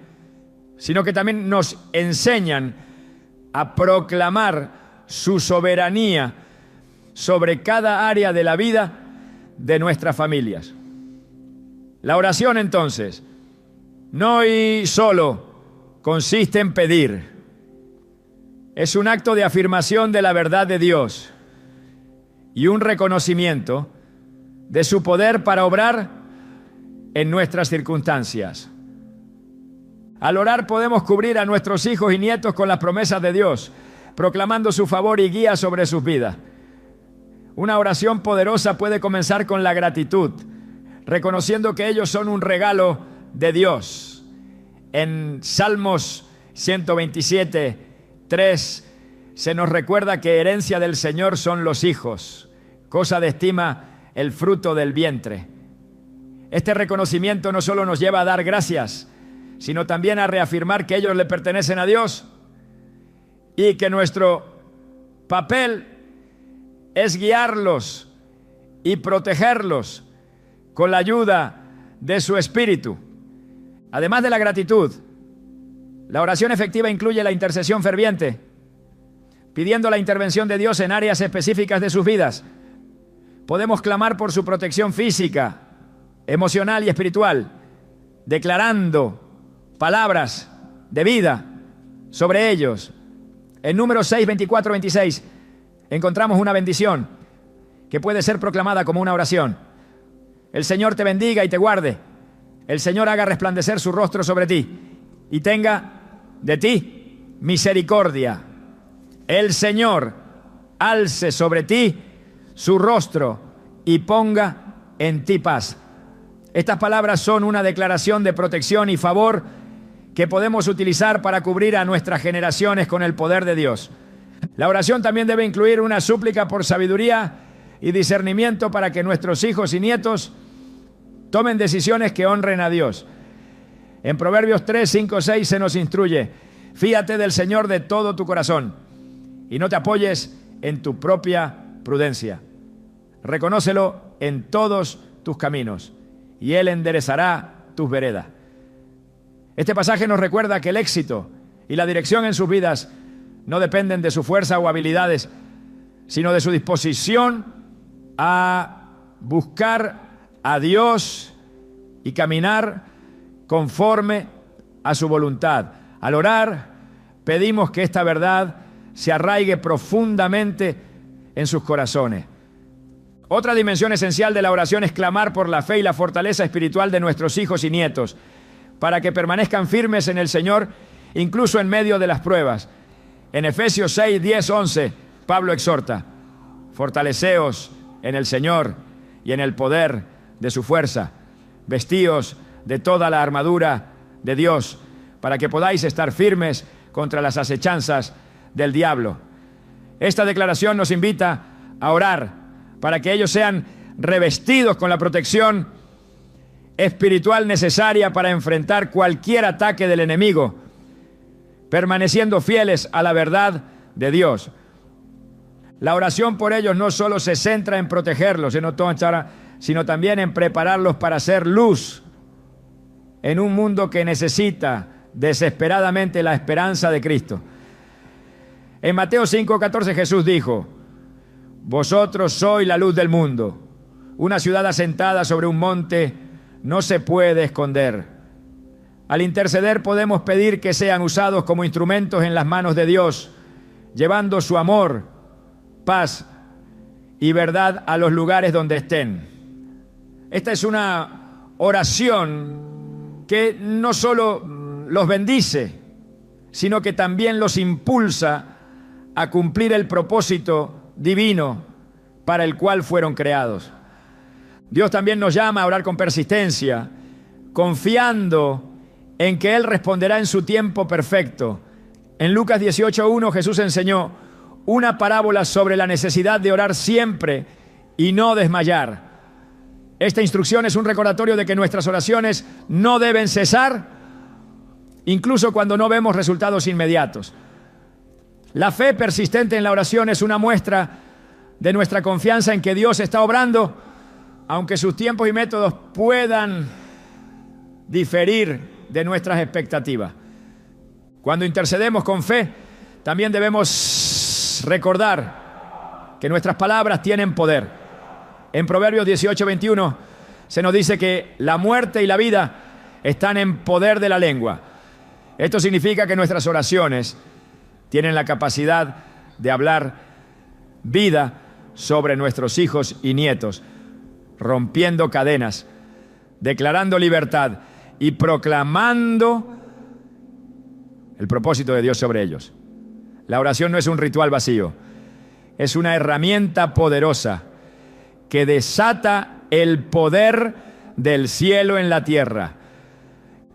sino que también nos enseñan a proclamar su soberanía sobre cada área de la vida de nuestras familias. La oración, entonces, no y solo consiste en pedir. Es un acto de afirmación de la verdad de Dios y un reconocimiento de su poder para obrar en nuestras circunstancias. Al orar podemos cubrir a nuestros hijos y nietos con las promesas de Dios, proclamando su favor y guía sobre sus vidas. Una oración poderosa puede comenzar con la gratitud, reconociendo que ellos son un regalo de Dios. En Salmos 127, 3, se nos recuerda que herencia del Señor son los hijos, cosa de estima el fruto del vientre. Este reconocimiento no solo nos lleva a dar gracias, sino también a reafirmar que ellos le pertenecen a Dios y que nuestro papel es guiarlos y protegerlos con la ayuda de su Espíritu. Además de la gratitud, la oración efectiva incluye la intercesión ferviente, pidiendo la intervención de Dios en áreas específicas de sus vidas. Podemos clamar por su protección física, emocional y espiritual, declarando palabras de vida sobre ellos. En Números 6, 24, 26 encontramos una bendición que puede ser proclamada como una oración. El Señor te bendiga y te guarde. El Señor haga resplandecer su rostro sobre ti y tenga de ti misericordia. El Señor alce sobre ti su rostro y ponga en ti paz. Estas palabras son una declaración de protección y favor que podemos utilizar para cubrir a nuestras generaciones con el poder de Dios. La oración también debe incluir una súplica por sabiduría y discernimiento para que nuestros hijos y nietos tomen decisiones que honren a Dios. En Proverbios 3, 5, 6 se nos instruye: fíate del Señor de todo tu corazón y no te apoyes en tu propia prudencia. Reconócelo en todos tus caminos y Él enderezará tus veredas. Este pasaje nos recuerda que el éxito y la dirección en sus vidas no dependen de su fuerza o habilidades, sino de su disposición a buscar a Dios y caminar conforme a su voluntad. Al orar, pedimos que esta verdad se arraigue profundamente en sus corazones. Otra dimensión esencial de la oración es clamar por la fe y la fortaleza espiritual de nuestros hijos y nietos, para que permanezcan firmes en el Señor, incluso en medio de las pruebas. En Efesios 6, 10, 11, Pablo exhorta: fortaleceos en el Señor y en el poder de su fuerza. Vestíos de toda la armadura de Dios, para que podáis estar firmes contra las acechanzas del diablo. Esta declaración nos invita a orar para que ellos sean revestidos con la protección espiritual necesaria para enfrentar cualquier ataque del enemigo, permaneciendo fieles a la verdad de Dios. La oración por ellos no solo se centra en protegerlos, sino sino también en prepararlos para ser luz en un mundo que necesita desesperadamente la esperanza de Cristo. En Mateo 5:14 Jesús dijo: vosotros sois la luz del mundo. Una ciudad asentada sobre un monte no se puede esconder. Al interceder podemos pedir que sean usados como instrumentos en las manos de Dios, llevando su amor, paz y verdad a los lugares donde estén. Esta es una oración que no solo los bendice, sino que también los impulsa a cumplir el propósito divino para el cual fueron creados. Dios también nos llama a orar con persistencia, confiando en que Él responderá en su tiempo perfecto. En Lucas 18:1 Jesús enseñó una parábola sobre la necesidad de orar siempre y no desmayar. Esta instrucción es un recordatorio de que nuestras oraciones no deben cesar, incluso cuando no vemos resultados inmediatos. La fe persistente en la oración es una muestra de nuestra confianza en que Dios está obrando, aunque sus tiempos y métodos puedan diferir de nuestras expectativas. Cuando intercedemos con fe, también debemos recordar que nuestras palabras tienen poder. En Proverbios 18:21 se nos dice que la muerte y la vida están en poder de la lengua. Esto significa que nuestras oraciones tienen la capacidad de hablar vida sobre nuestros hijos y nietos, rompiendo cadenas, declarando libertad y proclamando el propósito de Dios sobre ellos. La oración no es un ritual vacío, es una herramienta poderosa que desata el poder del cielo en la tierra.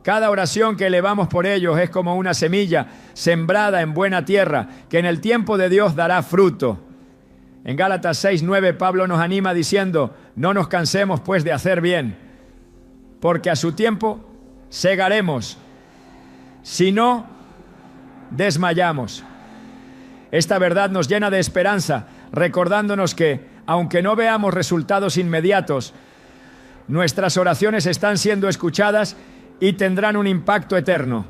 Cada oración que elevamos por ellos es como una semilla sembrada en buena tierra, que en el tiempo de Dios dará fruto. En Gálatas 6:9 Pablo nos anima diciendo: no nos cansemos pues de hacer bien, porque a su tiempo segaremos, si no desmayamos. Esta verdad nos llena de esperanza, recordándonos que, aunque no veamos resultados inmediatos, nuestras oraciones están siendo escuchadas y tendrán un impacto eterno.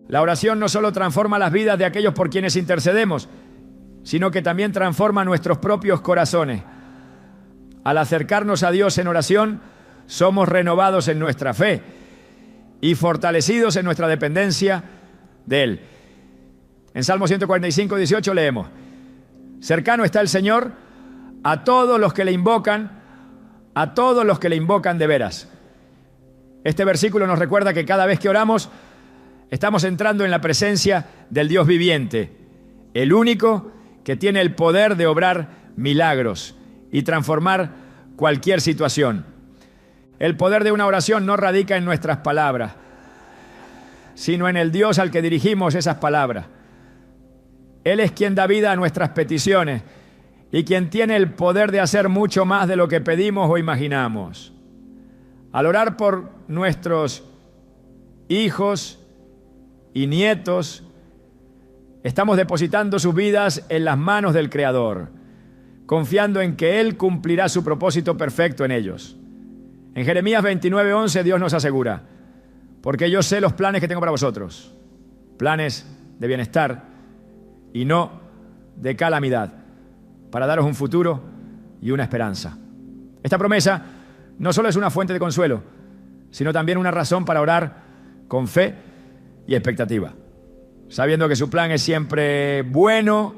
La oración no solo transforma las vidas de aquellos por quienes intercedemos, sino que también transforma nuestros propios corazones. Al acercarnos a Dios en oración, somos renovados en nuestra fe y fortalecidos en nuestra dependencia de Él. En Salmo 145:18 leemos: cercano está el Señor a todos los que le invocan, a todos los que le invocan de veras. Este versículo nos recuerda que cada vez que oramos, estamos entrando en la presencia del Dios viviente, el único que tiene el poder de obrar milagros y transformar cualquier situación. El poder de una oración no radica en nuestras palabras, sino en el Dios al que dirigimos esas palabras. Él es quien da vida a nuestras peticiones y quien tiene el poder de hacer mucho más de lo que pedimos o imaginamos. Al orar por nuestros hijos y nietos, estamos depositando sus vidas en las manos del Creador, confiando en que Él cumplirá su propósito perfecto en ellos. En Jeremías 29:11 Dios nos asegura: porque yo sé los planes que tengo para vosotros, planes de bienestar y no de calamidad, para daros un futuro y una esperanza. Esta promesa no solo es una fuente de consuelo, sino también una razón para orar con fe y expectativa. Sabiendo que su plan es siempre bueno,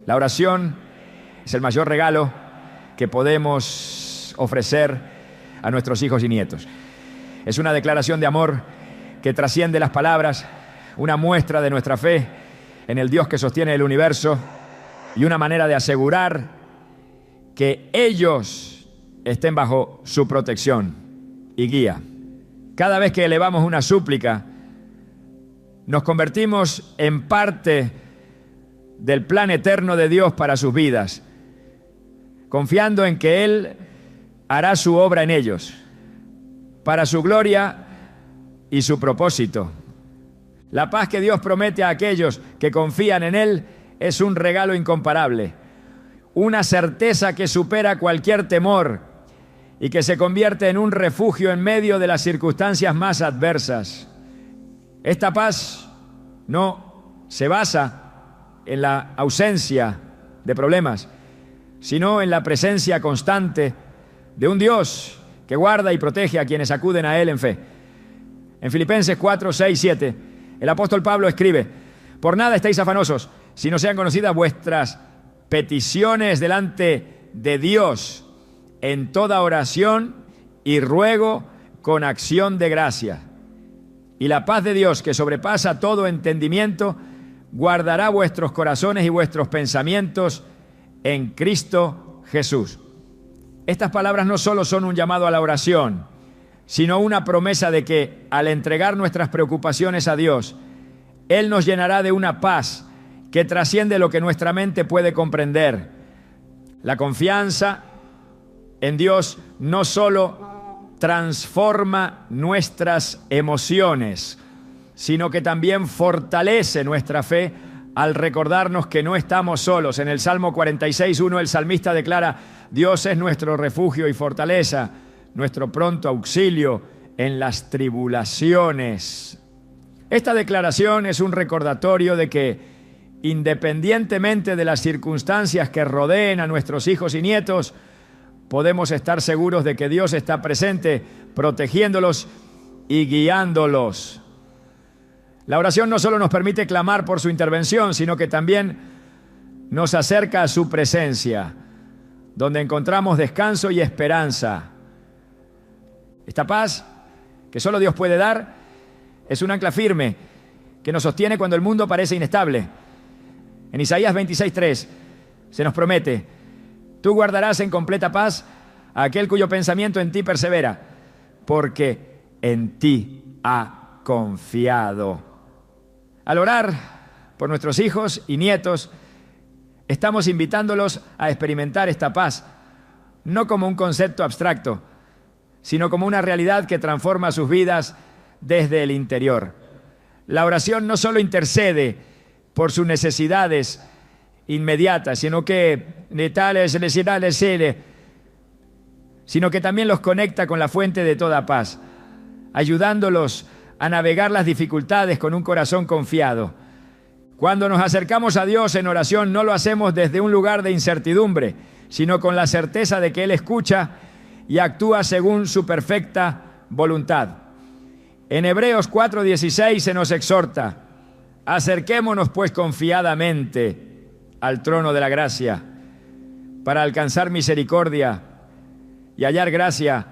la oración es el mayor regalo que podemos ofrecer a nuestros hijos y nietos. Es una declaración de amor que trasciende las palabras, una muestra de nuestra fe en el Dios que sostiene el universo y una manera de asegurar que ellos estén bajo su protección y guía. Cada vez que elevamos una súplica, nos convertimos en parte del plan eterno de Dios para sus vidas, confiando en que Él hará su obra en ellos, para su gloria y su propósito. La paz que Dios promete a aquellos que confían en Él es un regalo incomparable, una certeza que supera cualquier temor y que se convierte en un refugio en medio de las circunstancias más adversas. Esta paz no se basa en la ausencia de problemas, sino en la presencia constante de un Dios que guarda y protege a quienes acuden a Él en fe. En Filipenses 4, 6, 7, el apóstol Pablo escribe: por nada estéis afanosos, si no sean conocidas vuestras peticiones delante de Dios en toda oración y ruego con acción de gracia. Y la paz de Dios, que sobrepasa todo entendimiento, guardará vuestros corazones y vuestros pensamientos en Cristo Jesús. Estas palabras no solo son un llamado a la oración, sino una promesa de que al entregar nuestras preocupaciones a Dios, Él nos llenará de una paz que trasciende lo que nuestra mente puede comprender. La confianza en Dios no solo transforma nuestras emociones, sino que también fortalece nuestra fe al recordarnos que no estamos solos. En el Salmo 46:1 el salmista declara: Dios es nuestro refugio y fortaleza, nuestro pronto auxilio en las tribulaciones. Esta declaración es un recordatorio de que, independientemente de las circunstancias que rodeen a nuestros hijos y nietos, podemos estar seguros de que Dios está presente, protegiéndolos y guiándolos. La oración no solo nos permite clamar por su intervención, sino que también nos acerca a su presencia, donde encontramos descanso y esperanza. Esta paz que solo Dios puede dar es un ancla firme que nos sostiene cuando el mundo parece inestable. En Isaías 26:3 se nos promete: tú guardarás en completa paz a aquel cuyo pensamiento en ti persevera, porque en ti ha confiado. Al orar por nuestros hijos y nietos, estamos invitándolos a experimentar esta paz, no como un concepto abstracto, sino como una realidad que transforma sus vidas desde el interior. La oración no solo intercede por sus necesidades inmediatas, sino que también los conecta con la fuente de toda paz, ayudándolos a navegar las dificultades con un corazón confiado. Cuando nos acercamos a Dios en oración, no lo hacemos desde un lugar de incertidumbre, sino con la certeza de que Él escucha y actúa según su perfecta voluntad. En Hebreos 4:16 se nos exhorta: acerquémonos pues confiadamente al trono de la gracia para alcanzar misericordia y hallar gracia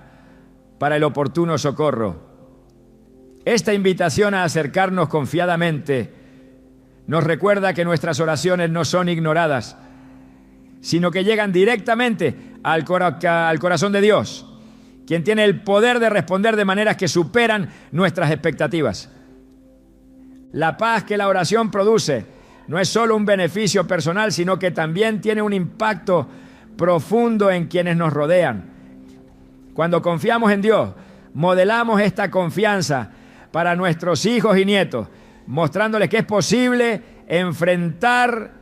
para el oportuno socorro. Esta invitación a acercarnos confiadamente nos recuerda que nuestras oraciones no son ignoradas, sino que llegan directamente al corazón de Dios, quien tiene el poder de responder de maneras que superan nuestras expectativas. La paz que la oración produce no es solo un beneficio personal, sino que también tiene un impacto profundo en quienes nos rodean. Cuando confiamos en Dios, modelamos esta confianza para nuestros hijos y nietos, mostrándoles que es posible enfrentar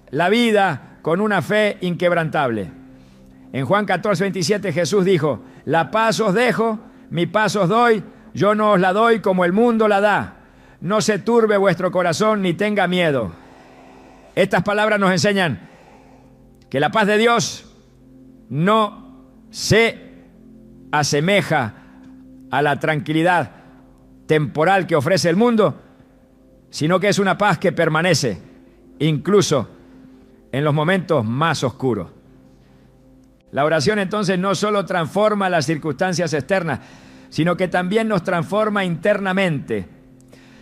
la vida con una fe inquebrantable. En Juan 14:27 Jesús dijo: la paz os dejo, mi paz os doy, yo no os la doy como el mundo la da. No se turbe vuestro corazón ni tenga miedo. Estas palabras nos enseñan que la paz de Dios no se asemeja a la tranquilidad temporal que ofrece el mundo, sino que es una paz que permanece incluso en los momentos más oscuros. La oración entonces no solo transforma las circunstancias externas, sino que también nos transforma internamente.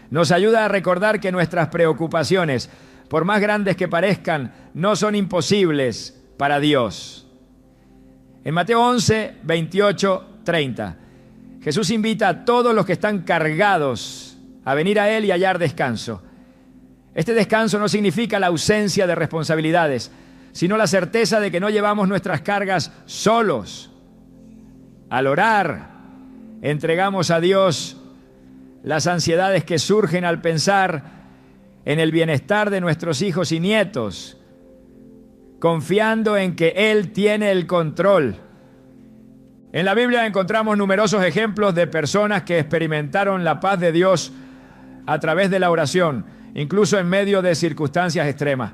Nos ayuda a recordar que nuestras preocupaciones, por más grandes que parezcan, no son imposibles para Dios. En Mateo 11, 28, 30, Jesús invita a todos los que están cargados a venir a Él y hallar descanso. Este descanso no significa la ausencia de responsabilidades, sino la certeza de que no llevamos nuestras cargas solos. Al orar, entregamos a Dios las ansiedades que surgen al pensar en el bienestar de nuestros hijos y nietos, confiando en que Él tiene el control. En la Biblia encontramos numerosos ejemplos de personas que experimentaron la paz de Dios a través de la oración, incluso en medio de circunstancias extremas.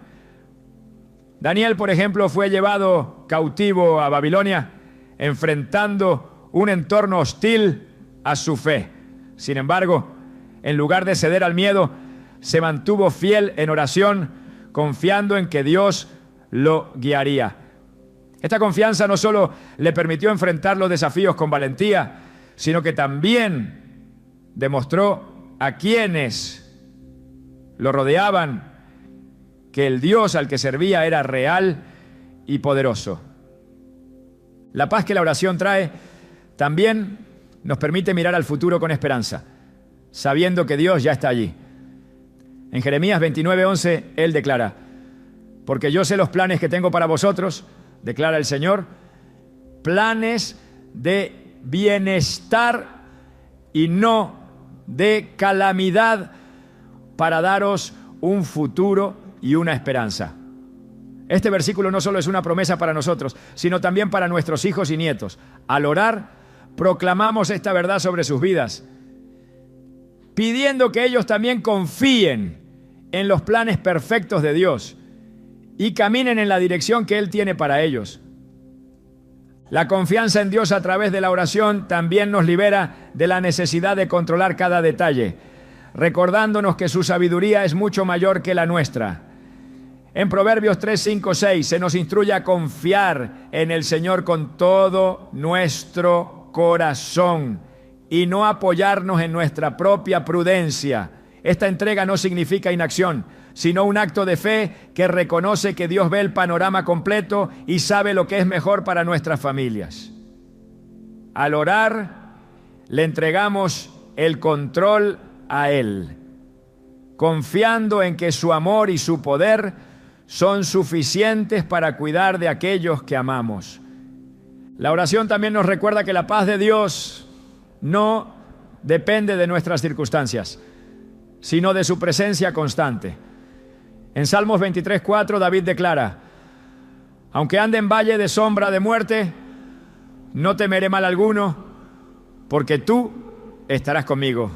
Daniel, por ejemplo, fue llevado cautivo a Babilonia, enfrentando un entorno hostil a su fe. Sin embargo, en lugar de ceder al miedo, se mantuvo fiel en oración, confiando en que Dios lo guiaría. Esta confianza no solo le permitió enfrentar los desafíos con valentía, sino que también demostró a quienes lo rodeaban que el Dios al que servía era real y poderoso. La paz que la oración trae también nos permite mirar al futuro con esperanza, sabiendo que Dios ya está allí. En Jeremías 29:11, Él declara: porque yo sé los planes que tengo para vosotros, declara el Señor, planes de bienestar y no de calamidad, para daros un futuro y una esperanza. Este versículo no solo es una promesa para nosotros, sino también para nuestros hijos y nietos. Al orar, proclamamos esta verdad sobre sus vidas, pidiendo que ellos también confíen en los planes perfectos de Dios y caminen en la dirección que Él tiene para ellos. La confianza en Dios a través de la oración también nos libera de la necesidad de controlar cada detalle, recordándonos que su sabiduría es mucho mayor que la nuestra. En Proverbios 3, 5, 6 se nos instruye a confiar en el Señor con todo nuestro corazón y no apoyarnos en nuestra propia prudencia. Esta entrega no significa inacción, sino un acto de fe que reconoce que Dios ve el panorama completo y sabe lo que es mejor para nuestras familias. Al orar, le entregamos el control a Él, confiando en que su amor y su poder son suficientes para cuidar de aquellos que amamos. La oración también nos recuerda que la paz de Dios no depende de nuestras circunstancias, sino de su presencia constante. En Salmos 23:4 David declara: aunque ande en valle de sombra de muerte, no temeré mal alguno, porque tú estarás conmigo.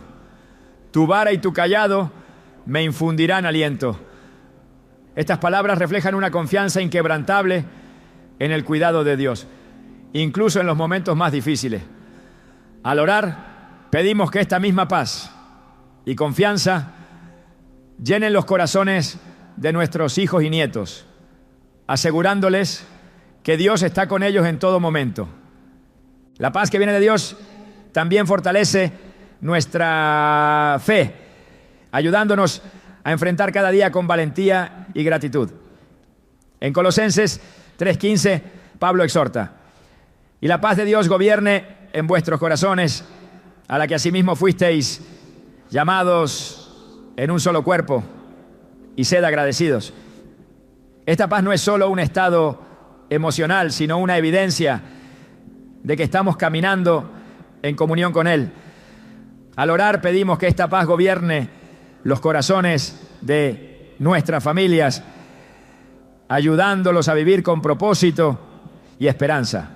Tu vara y tu cayado me infundirán aliento. Estas palabras reflejan una confianza inquebrantable en el cuidado de Dios, incluso en los momentos más difíciles. Al orar, pedimos que esta misma paz y confianza llenen los corazones de nuestros hijos y nietos, asegurándoles que Dios está con ellos en todo momento. La paz que viene de Dios también fortalece nuestra fe, ayudándonos a enfrentar cada día con valentía y gratitud. En Colosenses 3:15, Pablo exhorta: y la paz de Dios gobierne en vuestros corazones, a la que asimismo fuisteis llamados en un solo cuerpo, y sed agradecidos. Esta paz no es solo un estado emocional, sino una evidencia de que estamos caminando en comunión con Él. Al orar pedimos que esta paz gobierne los corazones de nuestras familias, ayudándolos a vivir con propósito y esperanza.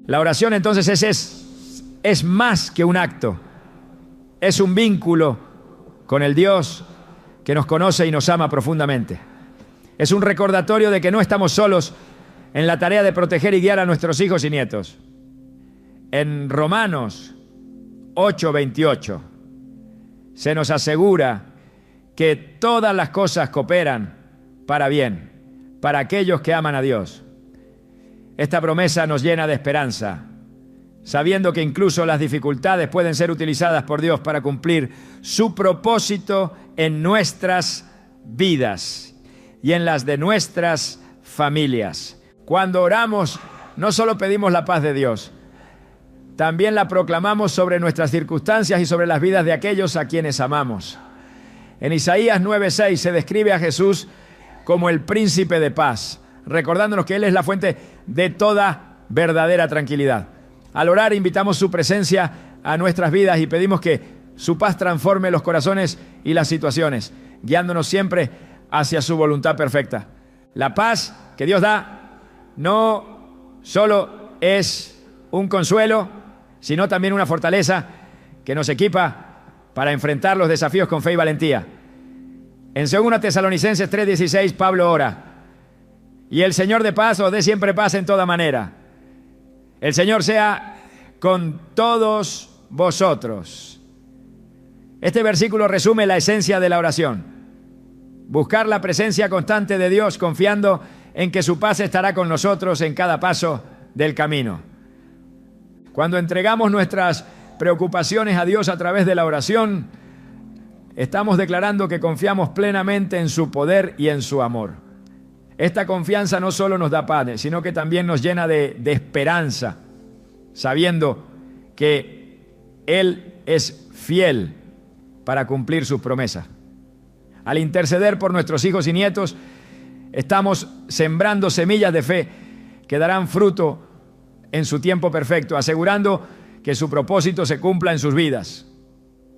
La oración entonces es más que un acto, es un vínculo con el Dios que nos conoce y nos ama profundamente. Es un recordatorio de que no estamos solos en la tarea de proteger y guiar a nuestros hijos y nietos. En Romanos 8:28 se nos asegura que todas las cosas cooperan para bien, para aquellos que aman a Dios. Esta promesa nos llena de esperanza, sabiendo que incluso las dificultades pueden ser utilizadas por Dios para cumplir su propósito en nuestras vidas y en las de nuestras familias. Cuando oramos, no solo pedimos la paz de Dios, también la proclamamos sobre nuestras circunstancias y sobre las vidas de aquellos a quienes amamos. En Isaías 9:6 se describe a Jesús como el príncipe de paz, recordándonos que Él es la fuente de toda verdadera tranquilidad. Al orar invitamos su presencia a nuestras vidas y pedimos que su paz transforme los corazones y las situaciones, guiándonos siempre hacia su voluntad perfecta. La paz que Dios da no solo es un consuelo, sino también una fortaleza que nos equipa para enfrentar los desafíos con fe y valentía. En 2 Tesalonicenses 3:16, Pablo ora: y el Señor de paz os dé siempre paz en toda manera. El Señor sea con todos vosotros. Este versículo resume la esencia de la oración: buscar la presencia constante de Dios, confiando en que su paz estará con nosotros en cada paso del camino. Cuando entregamos nuestras preocupaciones a Dios a través de la oración, estamos declarando que confiamos plenamente en su poder y en su amor. Esta confianza no solo nos da paz, sino que también nos llena de esperanza, sabiendo que Él es fiel para cumplir sus promesas. Al interceder por nuestros hijos y nietos, estamos sembrando semillas de fe que darán fruto en su tiempo perfecto, asegurando que su propósito se cumpla en sus vidas.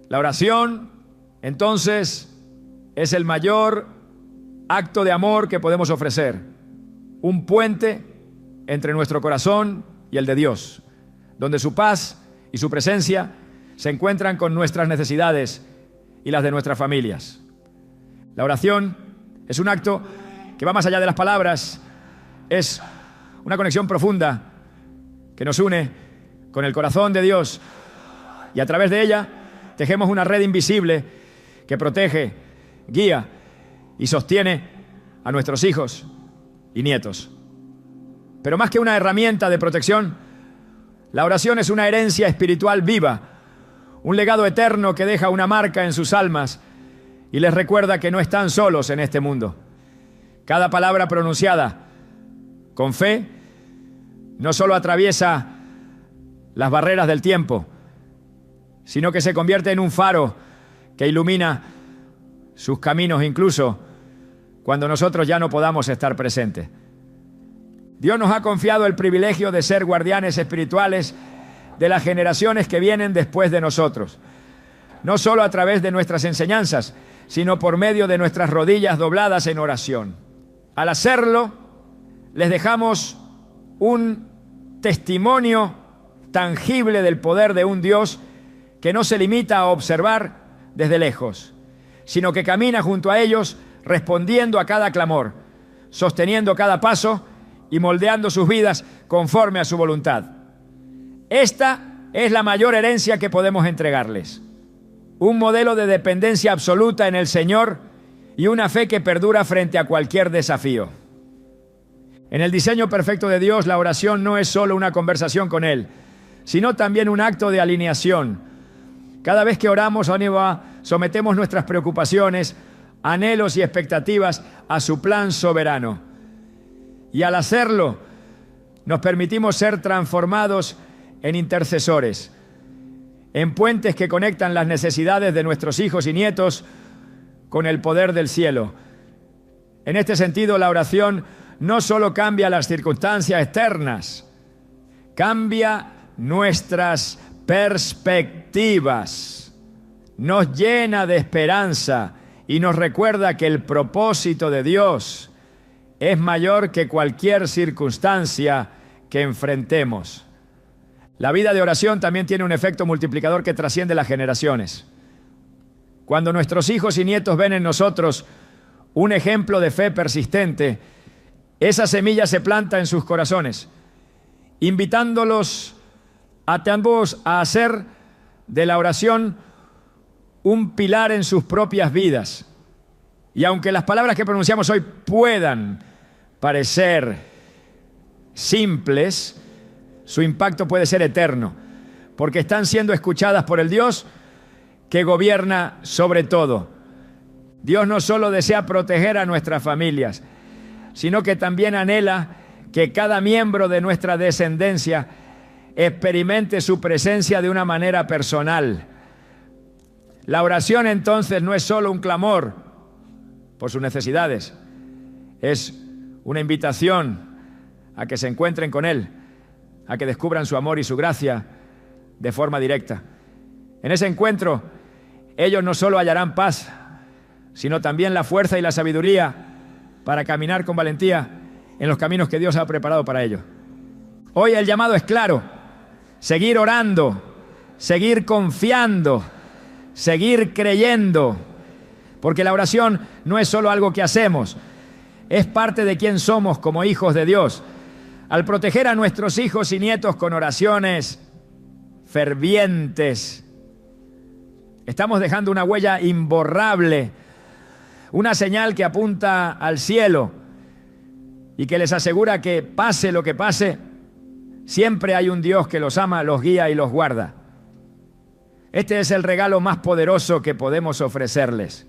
La oración, entonces, es el mayor acto de amor que podemos ofrecer, un puente entre nuestro corazón y el de Dios, donde su paz y su presencia se encuentran con nuestras necesidades y las de nuestras familias. La oración es un acto que va más allá de las palabras, es una conexión profunda que nos une con el corazón de Dios, y a través de ella tejemos una red invisible que protege, guía y sostiene a nuestros hijos y nietos. Pero más que una herramienta de protección, la oración es una herencia espiritual viva, un legado eterno que deja una marca en sus almas y les recuerda que no están solos en este mundo. Cada palabra pronunciada con fe no solo atraviesa las barreras del tiempo, sino que se convierte en un faro que ilumina sus caminos incluso cuando nosotros ya no podamos estar presentes. Dios nos ha confiado el privilegio de ser guardianes espirituales de las generaciones que vienen después de nosotros, no solo a través de nuestras enseñanzas, sino por medio de nuestras rodillas dobladas en oración. Al hacerlo, les dejamos un testimonio tangible del poder de un Dios que no se limita a observar desde lejos, sino que camina junto a ellos respondiendo a cada clamor, sosteniendo cada paso y moldeando sus vidas conforme a su voluntad. Esta es la mayor herencia que podemos entregarles: un modelo de dependencia absoluta en el Señor y una fe que perdura frente a cualquier desafío. En el diseño perfecto de Dios, la oración no es solo una conversación con Él, sino también un acto de alineación. Cada vez que oramos, sometemos nuestras preocupaciones, anhelos y expectativas a su plan soberano. Y al hacerlo, nos permitimos ser transformados en intercesores, en puentes que conectan las necesidades de nuestros hijos y nietos con el poder del cielo. En este sentido, la oración no solo cambia las circunstancias externas, cambia nuestras perspectivas, nos llena de esperanza y nos recuerda que el propósito de Dios es mayor que cualquier circunstancia que enfrentemos. La vida de oración también tiene un efecto multiplicador que trasciende las generaciones. Cuando nuestros hijos y nietos ven en nosotros un ejemplo de fe persistente, esa semilla se planta en sus corazones, invitándolos a ambos a hacer de la oración un pilar en sus propias vidas. Y aunque las palabras que pronunciamos hoy puedan parecer simples, su impacto puede ser eterno, porque están siendo escuchadas por el Dios que gobierna sobre todo. Dios no solo desea proteger a nuestras familias, sino que también anhela que cada miembro de nuestra descendencia experimente su presencia de una manera personal. La oración entonces no es solo un clamor por sus necesidades, es una invitación a que se encuentren con Él, a que descubran su amor y su gracia de forma directa. En ese encuentro, ellos no solo hallarán paz, sino también la fuerza y la sabiduría para caminar con valentía en los caminos que Dios ha preparado para ellos. Hoy el llamado es claro: seguir orando, seguir confiando, seguir creyendo, porque la oración no es solo algo que hacemos, es parte de quién somos como hijos de Dios. Al proteger a nuestros hijos y nietos con oraciones fervientes, estamos dejando una huella imborrable, una señal que apunta al cielo y que les asegura que pase lo que pase, siempre hay un Dios que los ama, los guía y los guarda. Este es el regalo más poderoso que podemos ofrecerles.